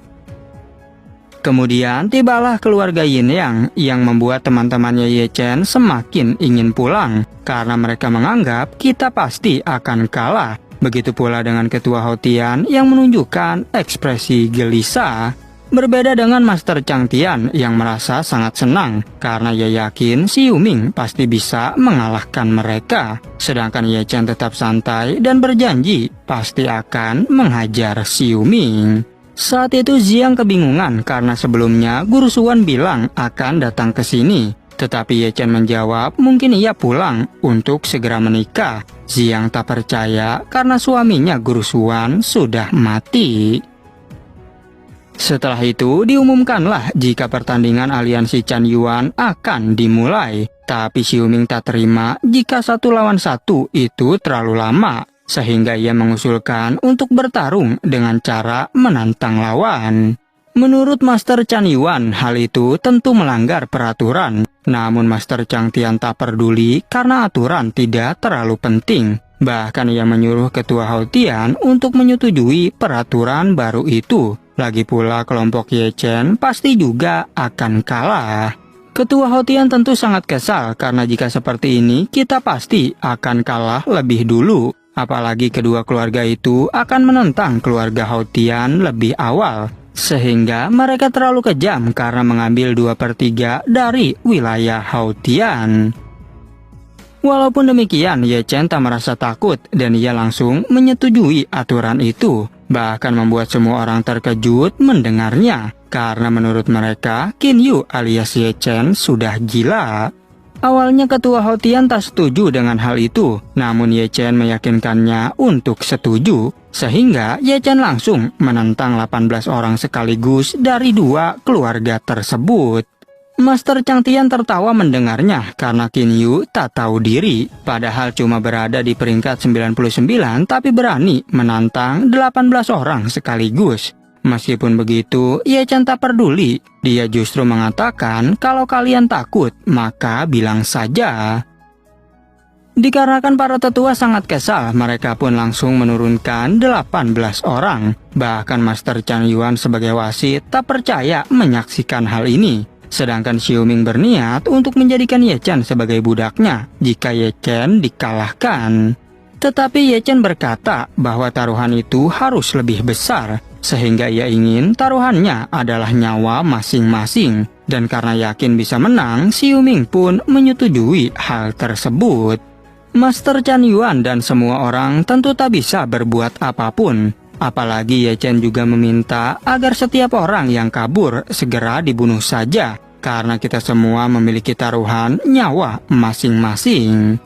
Kemudian tibalah keluarga Yin yang membuat teman-temannya Ye Chen semakin ingin pulang karena mereka menganggap kita pasti akan kalah. Begitu pula dengan ketua Hao Tian yang menunjukkan ekspresi gelisah. Berbeda dengan Master Chang Tian yang merasa sangat senang karena ia yakin Xiu Ming pasti bisa mengalahkan mereka. Sedangkan Ye Chen tetap santai dan berjanji pasti akan menghajar Xiu Ming. Saat itu Ziyang kebingungan karena sebelumnya Guru Xuan bilang akan datang ke sini. Tetapi Ye Chen menjawab mungkin ia pulang untuk segera menikah. Ziyang tak percaya karena suaminya Guru Xuan sudah mati. Setelah itu diumumkanlah jika pertandingan aliansi Chan Yuan akan dimulai. Tapi Xiu Ming tak terima jika 1 lawan 1 itu terlalu lama. Sehingga ia mengusulkan untuk bertarung dengan cara menantang lawan. Menurut Master Chan Yuan, hal itu tentu melanggar peraturan. Namun Master Chang Tian tak peduli karena aturan tidak terlalu penting. Bahkan ia menyuruh ketua Hao Tian untuk menyetujui peraturan baru itu. Lagi pula kelompok Ye Chen pasti juga akan kalah. Ketua Hao Tian tentu sangat kesal karena jika seperti ini kita pasti akan kalah lebih dulu. Apalagi kedua keluarga itu akan menentang keluarga Hao Tian lebih awal. Sehingga mereka terlalu kejam karena mengambil 2/3 dari wilayah Hao Tian. Walaupun demikian, Ye Chen tak merasa takut dan ia langsung menyetujui aturan itu. Bahkan membuat semua orang terkejut mendengarnya. Karena menurut mereka, Qin Yu alias Ye Chen sudah gila. Awalnya ketua Hao Tian tak setuju dengan hal itu. Namun Ye Chen meyakinkannya untuk setuju. Sehingga Ye Chen langsung menentang 18 orang sekaligus dari 2 keluarga tersebut. Master Chang Tian tertawa mendengarnya karena Qin Yu tak tahu diri. Padahal cuma berada di peringkat 99 tapi berani menantang 18 orang sekaligus. Meskipun begitu, Ye Chen tak peduli. Dia justru mengatakan kalau kalian takut, maka bilang saja. Dikarenakan para tetua sangat kesal, mereka pun langsung menurunkan 18 orang. Bahkan Master Chan Yuan sebagai wasit tak percaya menyaksikan hal ini. Sedangkan Xiu Ming berniat untuk menjadikan Ye Chen sebagai budaknya jika Ye Chen dikalahkan. Tetapi Ye Chen berkata bahwa taruhan itu harus lebih besar, sehingga ia ingin taruhannya adalah nyawa masing-masing. Dan karena yakin bisa menang, Xiu Ming pun menyetujui hal tersebut. Master Chan Yuan dan semua orang tentu tak bisa berbuat apapun. Apalagi Ye Chen juga meminta agar setiap orang yang kabur segera dibunuh saja, karena kita semua memiliki taruhan nyawa masing-masing.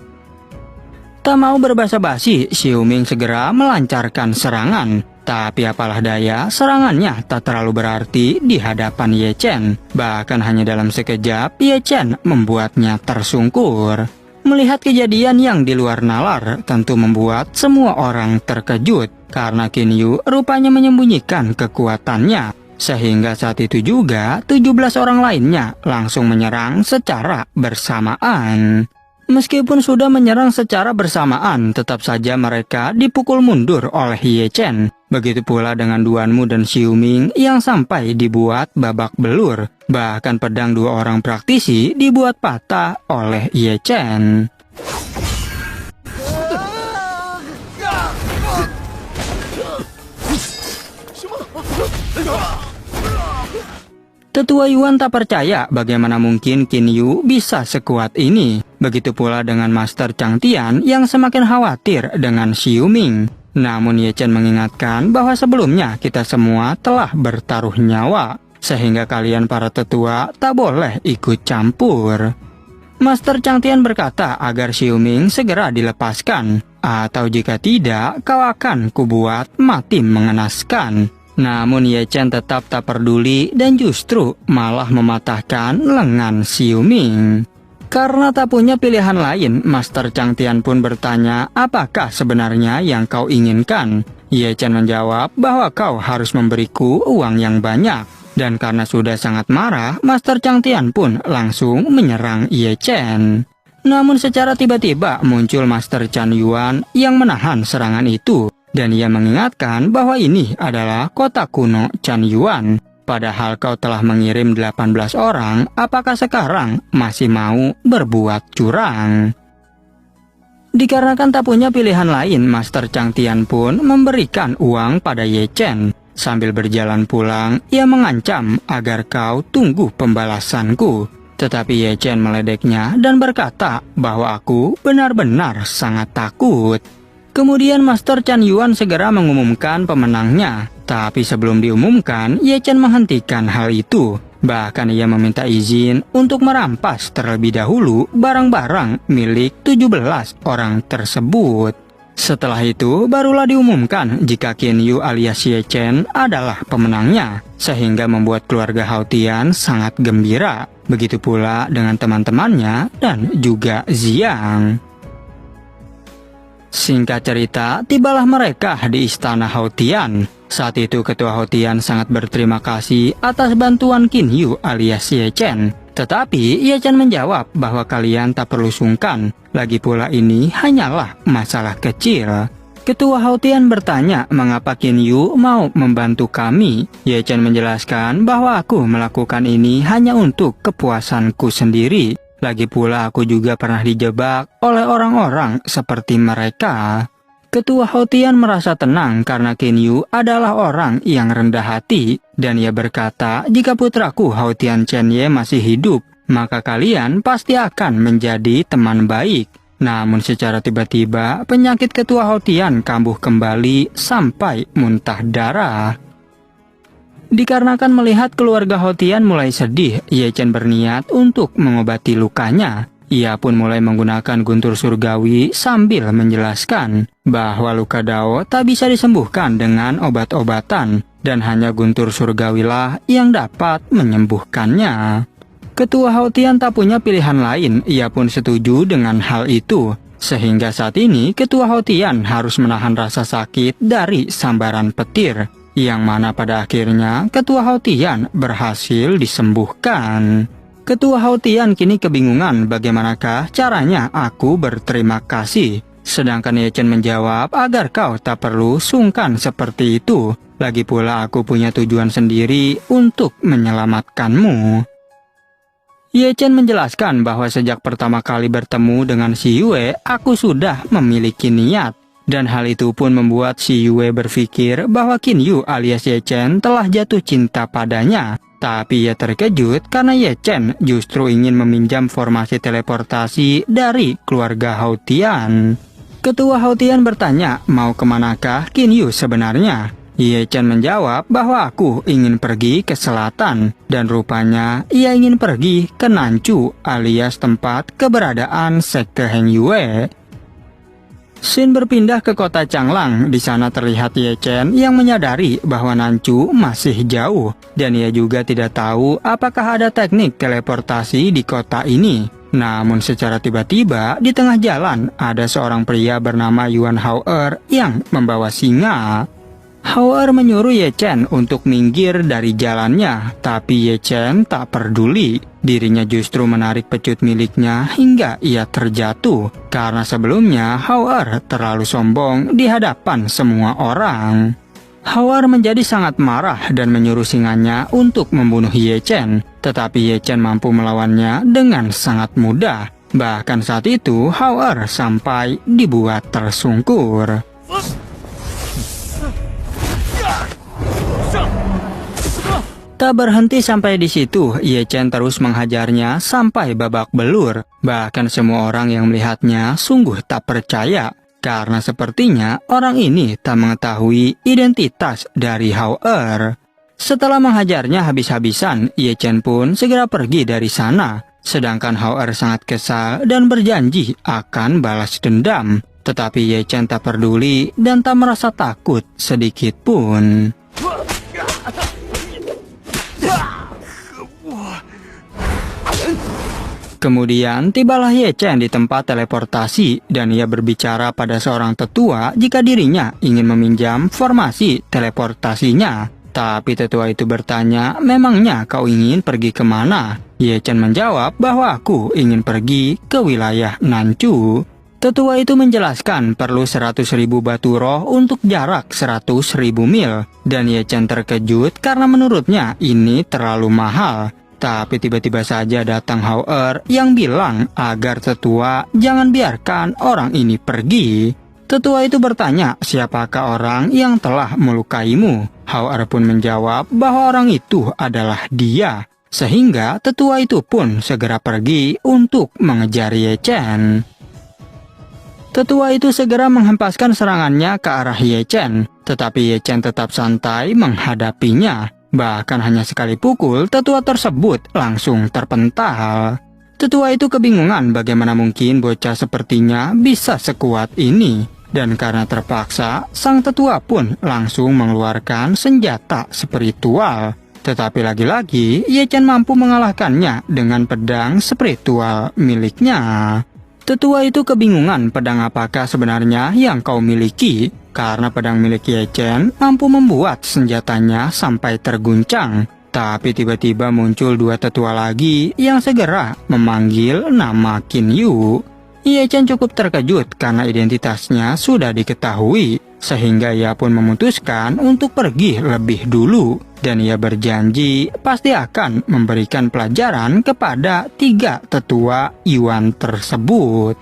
Tak mau berbasa-basi, Xiu Ming segera melancarkan serangan. Tapi apalah daya, serangannya tak terlalu berarti di hadapan Ye Chen. Bahkan hanya dalam sekejap, Ye Chen membuatnya tersungkur. Melihat kejadian yang di luar nalar tentu membuat semua orang terkejut, karena Qin Yu rupanya menyembunyikan kekuatannya. Sehingga saat itu juga 17 orang lainnya langsung menyerang secara bersamaan. Meskipun sudah menyerang secara bersamaan, tetap saja mereka dipukul mundur oleh Ye Chen. Begitu pula dengan Duanmu dan Xiu Ming yang sampai dibuat babak belur. Bahkan pedang dua orang praktisi dibuat patah oleh Ye Chen. Tetua Yuan tak percaya bagaimana mungkin Qin Yu bisa sekuat ini. Begitu pula dengan Master Chang Tian yang semakin khawatir dengan Xiu Ming. Namun Ye Chen mengingatkan bahwa sebelumnya kita semua telah bertaruh nyawa, sehingga kalian para tetua tak boleh ikut campur. Master Chang Tian berkata agar Xiu Ming segera dilepaskan, atau jika tidak kau akan kubuat mati mengenaskan. Namun Ye Chen tetap tak peduli dan justru malah mematahkan lengan Xiu Ming. Karena tak punya pilihan lain, Master Chang Tian pun bertanya apakah sebenarnya yang kau inginkan. Ye Chen menjawab bahwa kau harus memberiku uang yang banyak. Dan karena sudah sangat marah, Master Chang Tian pun langsung menyerang Ye Chen. Namun secara tiba-tiba muncul Master Chan Yuan yang menahan serangan itu. Dan ia mengingatkan bahwa ini adalah kota kuno Chan Yuan. Padahal kau telah mengirim 18 orang, apakah sekarang masih mau berbuat curang? Dikarenakan tak punya pilihan lain, Master Chang Tian pun memberikan uang pada Ye Chen. Sambil berjalan pulang, ia mengancam agar kau tunggu pembalasanku. Tetapi Ye Chen meledeknya dan berkata bahwa aku benar-benar sangat takut. Kemudian Master Chan Yuan segera mengumumkan pemenangnya. Tapi sebelum diumumkan, Ye Chen menghentikan hal itu. Bahkan ia meminta izin untuk merampas terlebih dahulu barang-barang milik 17 orang tersebut. Setelah itu, barulah diumumkan jika Qin Yu alias Ye Chen adalah pemenangnya. Sehingga membuat keluarga Hao Tian sangat gembira. Begitu pula dengan teman-temannya dan juga Xiang. Singkat cerita, tibalah mereka di istana Hao Tian. Saat itu Ketua Hao Tian sangat berterima kasih atas bantuan Qin Yu alias Ye Chen. Tetapi Ye Chen menjawab bahwa kalian tak perlu sungkan. Lagi pula ini hanyalah masalah kecil. Ketua Hao Tian bertanya mengapa Qin Yu mau membantu kami. Ye Chen menjelaskan bahwa aku melakukan ini hanya untuk kepuasanku sendiri. Lagi pula aku juga pernah dijebak oleh orang-orang seperti mereka. Ketua Hao Tian merasa tenang karena Qin Yu adalah orang yang rendah hati. Dan ia berkata jika putraku Hao Tian Chen Ye masih hidup, maka kalian pasti akan menjadi teman baik. Namun secara tiba-tiba penyakit Ketua Hao Tian kambuh kembali sampai muntah darah. Dikarenakan melihat keluarga Hao Tian mulai sedih, Ye Chen berniat untuk mengobati lukanya. Ia pun mulai menggunakan guntur surgawi sambil menjelaskan bahwa luka Dao tak bisa disembuhkan dengan obat-obatan dan hanya guntur surgawilah yang dapat menyembuhkannya. Ketua Hao Tian tak punya pilihan lain, ia pun setuju dengan hal itu. Sehingga saat ini Ketua Hao Tian harus menahan rasa sakit dari sambaran petir. Yang mana pada akhirnya Ketua Hao Tian berhasil disembuhkan. Ketua Haotian kini kebingungan bagaimanakah caranya aku berterima kasih. Sedangkan Ye Chen menjawab agar kau tak perlu sungkan seperti itu. Lagi pula aku punya tujuan sendiri untuk menyelamatkanmu. Ye Chen menjelaskan bahwa sejak pertama kali bertemu dengan si Yue, aku sudah memiliki niat. Dan hal itu pun membuat si Yue berpikir bahwa Qin Yu alias Ye Chen telah jatuh cinta padanya. Tapi ia terkejut karena Ye Chen justru ingin meminjam formasi teleportasi dari keluarga Haotian. Ketua Haotian bertanya, mau kemanakah Qin Yu sebenarnya? Ye Chen menjawab bahwa aku ingin pergi ke selatan, dan rupanya ia ingin pergi ke Nanchu alias tempat keberadaan sekte Heng Yue. Xin berpindah ke kota Changlang. Di sana terlihat Ye Chen yang menyadari bahwa Nanchu masih jauh, dan ia juga tidak tahu apakah ada teknik teleportasi di kota ini. Namun secara tiba-tiba di tengah jalan ada seorang pria bernama Yuan Hao-er yang membawa singa. Hao-er menyuruh Ye Chen untuk minggir dari jalannya, tapi Ye Chen tak peduli. Dirinya justru menarik pecut miliknya hingga ia terjatuh, karena sebelumnya Hao-er terlalu sombong di hadapan semua orang. Hao-er menjadi sangat marah dan menyuruh singanya untuk membunuh Ye Chen, tetapi Ye Chen mampu melawannya dengan sangat mudah. Bahkan saat itu Hao-er sampai dibuat tersungkur. Tak berhenti sampai di situ, Ye Chen terus menghajarnya sampai babak belur. Bahkan semua orang yang melihatnya sungguh tak percaya, karena sepertinya orang ini tak mengetahui identitas dari Hao-er. Setelah menghajarnya habis-habisan, Ye Chen pun segera pergi dari sana. Sedangkan Hao-er sangat kesal dan berjanji akan balas dendam. Tetapi Ye Chen tak peduli dan tak merasa takut sedikit pun. Kemudian tibalah Ye Chen di tempat teleportasi dan ia berbicara pada seorang tetua jika dirinya ingin meminjam formasi teleportasinya. Tapi tetua itu bertanya, memangnya kau ingin pergi kemana? Ye Chen menjawab bahwa aku ingin pergi ke wilayah Nanchu. Tetua itu menjelaskan perlu 100.000 batu roh untuk jarak 100.000 mil. Dan Ye Chen terkejut karena menurutnya ini terlalu mahal. Tapi tiba-tiba saja datang Hao-er yang bilang agar tetua jangan biarkan orang ini pergi. Tetua itu bertanya, siapakah orang yang telah melukaimu? Hao-er pun menjawab bahwa orang itu adalah dia. Sehingga tetua itu pun segera pergi untuk mengejar Ye Chen. Tetua itu segera menghempaskan serangannya ke arah Ye Chen, tetapi Ye Chen tetap santai menghadapinya. Bahkan hanya sekali pukul, tetua tersebut langsung terpental. Tetua itu kebingungan bagaimana mungkin bocah sepertinya bisa sekuat ini. Dan karena terpaksa, sang tetua pun langsung mengeluarkan senjata spiritual. Tetapi lagi-lagi, Ye Chen mampu mengalahkannya dengan pedang spiritual miliknya. Tetua itu kebingungan pedang apakah sebenarnya yang kau miliki, karena pedang milik Ye Chen mampu membuat senjatanya sampai terguncang. Tapi tiba-tiba muncul dua tetua lagi yang segera memanggil nama Qin Yu. Ye Chen cukup terkejut karena identitasnya sudah diketahui, sehingga ia pun memutuskan untuk pergi lebih dulu. Dan ia berjanji pasti akan memberikan pelajaran kepada 3 tetua Yuan tersebut.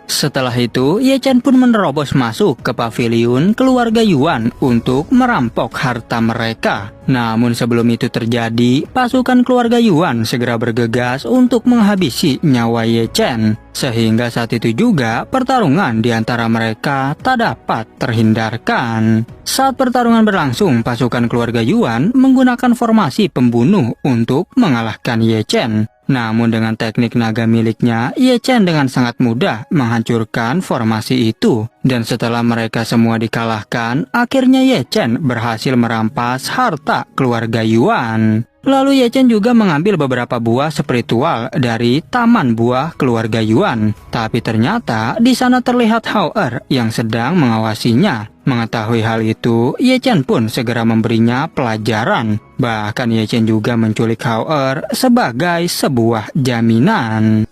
Setelah itu, Ye Chen pun menerobos masuk ke paviliun keluarga Yuan untuk merampok harta mereka. Namun sebelum itu terjadi, pasukan keluarga Yuan segera bergegas untuk menghabisi nyawa Ye Chen. Sehingga saat itu juga pertarungan di antara mereka tak dapat terhindarkan. Saat pertarungan berlangsung, pasukan keluarga Yuan menggunakan formasi pembunuh untuk mengalahkan Ye Chen. Namun dengan teknik naga miliknya, Ye Chen dengan sangat mudah menghancurkan formasi itu. Dan setelah mereka semua dikalahkan, akhirnya Ye Chen berhasil merampas harta keluarga Yuan. Lalu Ye Chen juga mengambil beberapa buah spiritual dari taman buah keluarga Yuan. Tapi ternyata di sana terlihat Hao Er yang sedang mengawasinya. Mengetahui hal itu, Ye Chen pun segera memberinya pelajaran. Bahkan Ye Chen juga menculik Hao Er sebagai sebuah jaminan.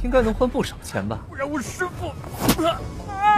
应该能换不少钱吧？不然我师傅，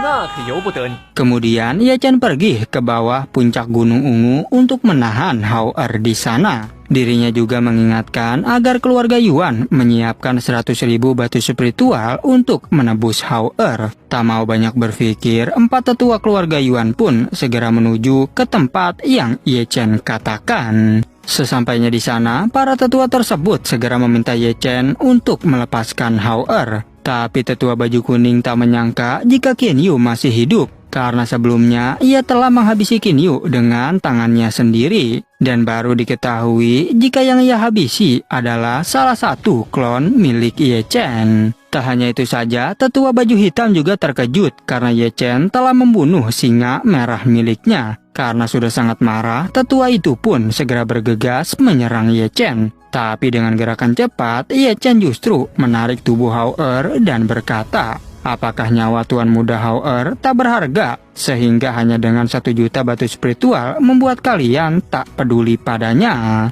那可由不得你。 Kemudian Ye Chen pergi ke bawah puncak Gunung Ungu untuk menahan Hao Er di sana. Dirinya juga mengingatkan agar keluarga Yuan menyiapkan 100.000 batu spiritual untuk menebus Hao Er. Tak mau banyak berpikir, 4 tetua keluarga Yuan pun segera menuju ke tempat yang Ye Chen katakan. Sesampainya di sana, para tetua tersebut segera meminta Ye Chen untuk melepaskan Hao Er. Tapi tetua baju kuning tak menyangka jika Qin Yu masih hidup. Karena sebelumnya ia telah menghabisi Qin Yu dengan tangannya sendiri. Dan baru diketahui jika yang ia habisi adalah salah satu klon milik Ye Chen. Tak hanya itu saja, tetua baju hitam juga terkejut karena Ye Chen telah membunuh singa merah miliknya. Karena sudah sangat marah, tetua itu pun segera bergegas menyerang Ye Chen. Tapi dengan gerakan cepat, Ye Chen justru menarik tubuh Hao Er dan berkata, apakah nyawa tuan muda Hao Er tak berharga? Sehingga hanya dengan 1 juta batu spiritual membuat kalian tak peduli padanya.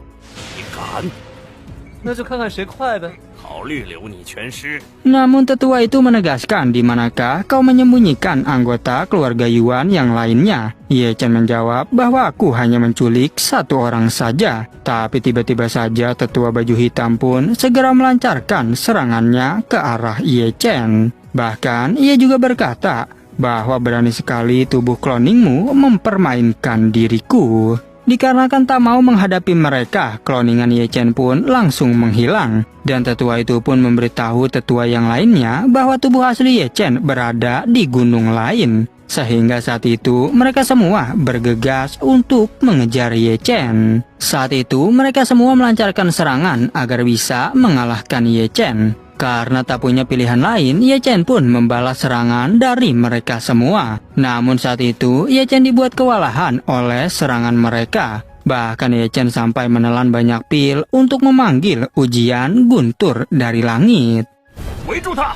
你敢？那就看看谁快呗。 考虑留你全尸。 Namun tetua itu menegaskan, di manakah kau menyembunyikan anggota keluarga Yuan yang lainnya? Ye Chen menjawab bahwa aku hanya menculik 1 orang saja. Tapi tiba-tiba saja tetua baju hitam pun segera melancarkan serangannya ke arah Ye Chen. Bahkan ia juga berkata bahwa berani sekali tubuh kloningmu mempermainkan diriku. Dikarenakan tak mau menghadapi mereka, kloningan Ye Chen pun langsung menghilang. Dan tetua itu pun memberitahu tetua yang lainnya bahwa tubuh asli Ye Chen berada di gunung lain. Sehingga saat itu mereka semua bergegas untuk mengejar Ye Chen. Saat itu mereka semua melancarkan serangan agar bisa mengalahkan Ye Chen. Karena tak punya pilihan lain, Ye Chen pun membalas serangan dari mereka semua. Namun saat itu, Ye Chen dibuat kewalahan oleh serangan mereka. Bahkan Ye Chen sampai menelan banyak pil untuk memanggil ujian guntur dari langit. 围住他！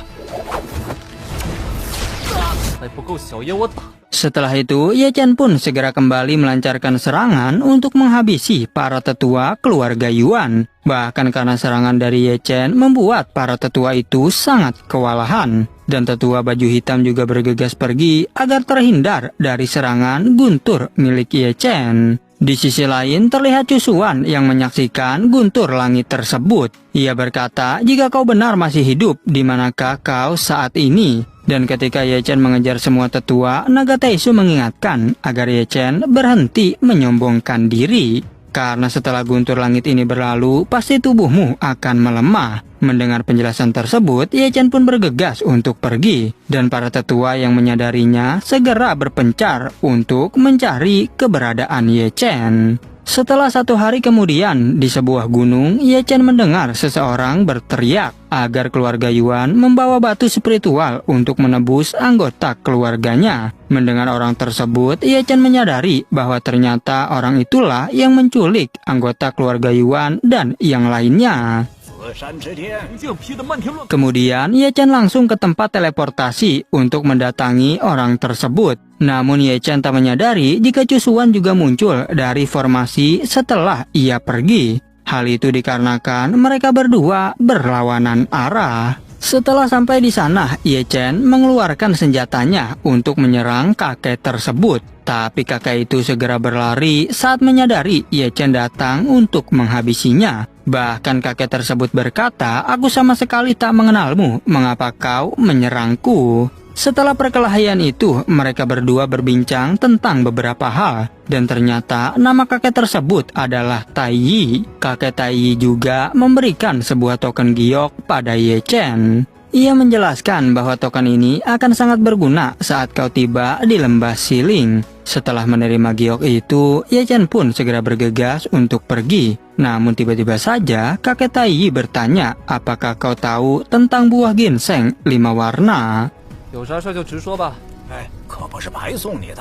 还不够小爷我打。 Setelah itu, Ye Chen pun segera kembali melancarkan serangan untuk menghabisi para tetua keluarga Yuan. Bahkan karena serangan dari Ye Chen membuat para tetua itu sangat kewalahan. Dan tetua baju hitam juga bergegas pergi agar terhindar dari serangan guntur milik Ye Chen. Di sisi lain terlihat Cusuan yang menyaksikan guntur langit tersebut. Ia berkata, jika kau benar masih hidup, di manakah kau saat ini? Dan ketika Ye Chen mengejar semua tetua, naga Taisu mengingatkan agar Ye Chen berhenti menyombongkan diri. Karena setelah guntur langit ini berlalu, pasti tubuhmu akan melemah. Mendengar penjelasan tersebut, Ye Chen pun bergegas untuk pergi. Dan para tetua yang menyadarinya segera berpencar untuk mencari keberadaan Ye Chen. Setelah 1 hari kemudian, di sebuah gunung, Ye Chen mendengar seseorang berteriak agar keluarga Yuan membawa batu spiritual untuk menebus anggota keluarganya. Mendengar orang tersebut, Ye Chen menyadari bahwa ternyata orang itulah yang menculik anggota keluarga Yuan dan yang lainnya. 紫山之巅， 竟劈得漫天乱。 Kemudian Ye Chen langsung ke tempat teleportasi untuk mendatangi orang tersebut. Namun Ye Chen tak menyadari jika Cusuan juga muncul dari formasi setelah ia pergi. Hal itu dikarenakan mereka berdua berlawanan arah. Setelah sampai di sana, Ye Chen mengeluarkan senjatanya untuk menyerang kakek tersebut. Tapi kakek itu segera berlari saat menyadari Ye Chen datang untuk menghabisinya. Bahkan kakek tersebut berkata, aku sama sekali tak mengenalmu, mengapa kau menyerangku? Setelah perkelahian itu, mereka berdua berbincang tentang beberapa hal. Dan ternyata nama kakek tersebut adalah Tai Yi. Kakek Tai Yi juga memberikan sebuah token giok pada Ye Chen. Ia menjelaskan bahwa token ini akan sangat berguna saat kau tiba di lembah Siling. Setelah menerima giok itu, Ye Chen pun segera bergegas untuk pergi. Namun tiba-tiba saja kakek Tai Yi bertanya, apakah kau tahu tentang buah ginseng 5 warna? 有啥事就直说吧。哎，可不是白送你的，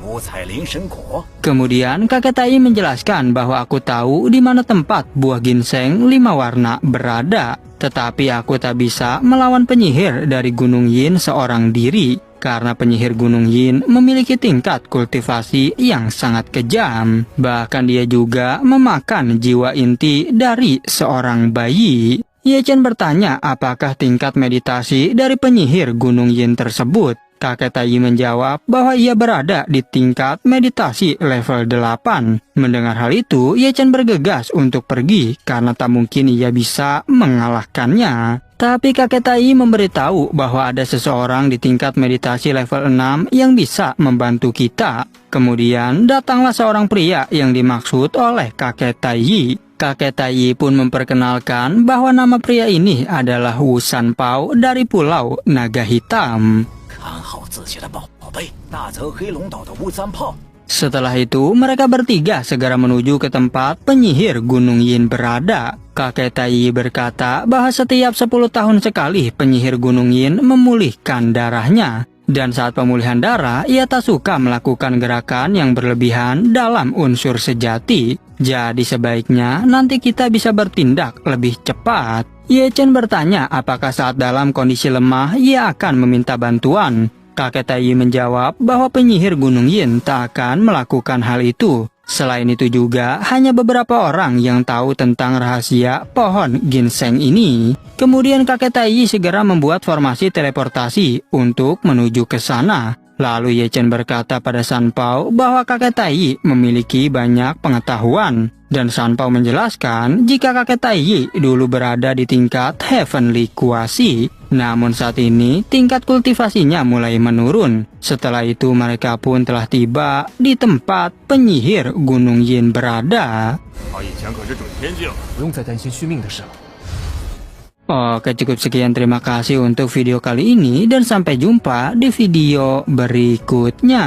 五彩灵神果。 Kemudian kakek Tai menjelaskan bahwa aku tahu di mana tempat buah ginseng 5 warna berada. Tetapi aku tak bisa melawan penyihir dari Gunung Yin seorang diri. Karena penyihir Gunung Yin memiliki tingkat kultivasi yang sangat kejam. Bahkan dia juga memakan jiwa inti dari seorang bayi. Ye Chen bertanya apakah tingkat meditasi dari penyihir Gunung Yin tersebut. Kakek Tai menjawab bahwa ia berada di tingkat meditasi level 8. Mendengar hal itu, Ye Chen bergegas untuk pergi karena tak mungkin ia bisa mengalahkannya. Tapi kakek Tai memberitahu bahwa ada seseorang di tingkat meditasi level 6 yang bisa membantu kita. Kemudian datanglah seorang pria yang dimaksud oleh kakek Tai. Kakek Tai pun memperkenalkan bahwa nama pria ini adalah Wu Sanpao dari Pulau Naga Hitam. 看好自己的宝贝，大泽黑龙岛的乌三炮。 Setelah itu, mereka bertiga segera menuju ke tempat penyihir Gunung Yin berada. Kakek Tai berkata bahwa setiap 10 tahun sekali penyihir Gunung Yin memulihkan darahnya. Dan saat pemulihan darah, ia tak suka melakukan gerakan yang berlebihan dalam unsur sejati. Jadi sebaiknya nanti kita bisa bertindak lebih cepat. Ye Chen bertanya apakah saat dalam kondisi lemah ia akan meminta bantuan. Kakek Tai menjawab bahwa penyihir Gunung Yin tak akan melakukan hal itu. Selain itu juga, hanya beberapa orang yang tahu tentang rahasia pohon ginseng ini. Kemudian kakek Tai segera membuat formasi teleportasi untuk menuju ke sana. Lalu Ye Chen berkata pada Sanpao bahwa kakek Tai memiliki banyak pengetahuan. Dan Sanpao menjelaskan jika kakek Tai dulu berada di tingkat Heavenly Kuasi. Namun saat ini tingkat kultivasinya mulai menurun. Setelah itu mereka pun telah tiba di tempat penyihir Gunung Yin berada. 他以前可是准天境， 不用再担心续命的事了。 Oke, cukup sekian, terima kasih untuk video kali ini dan sampai jumpa di video berikutnya.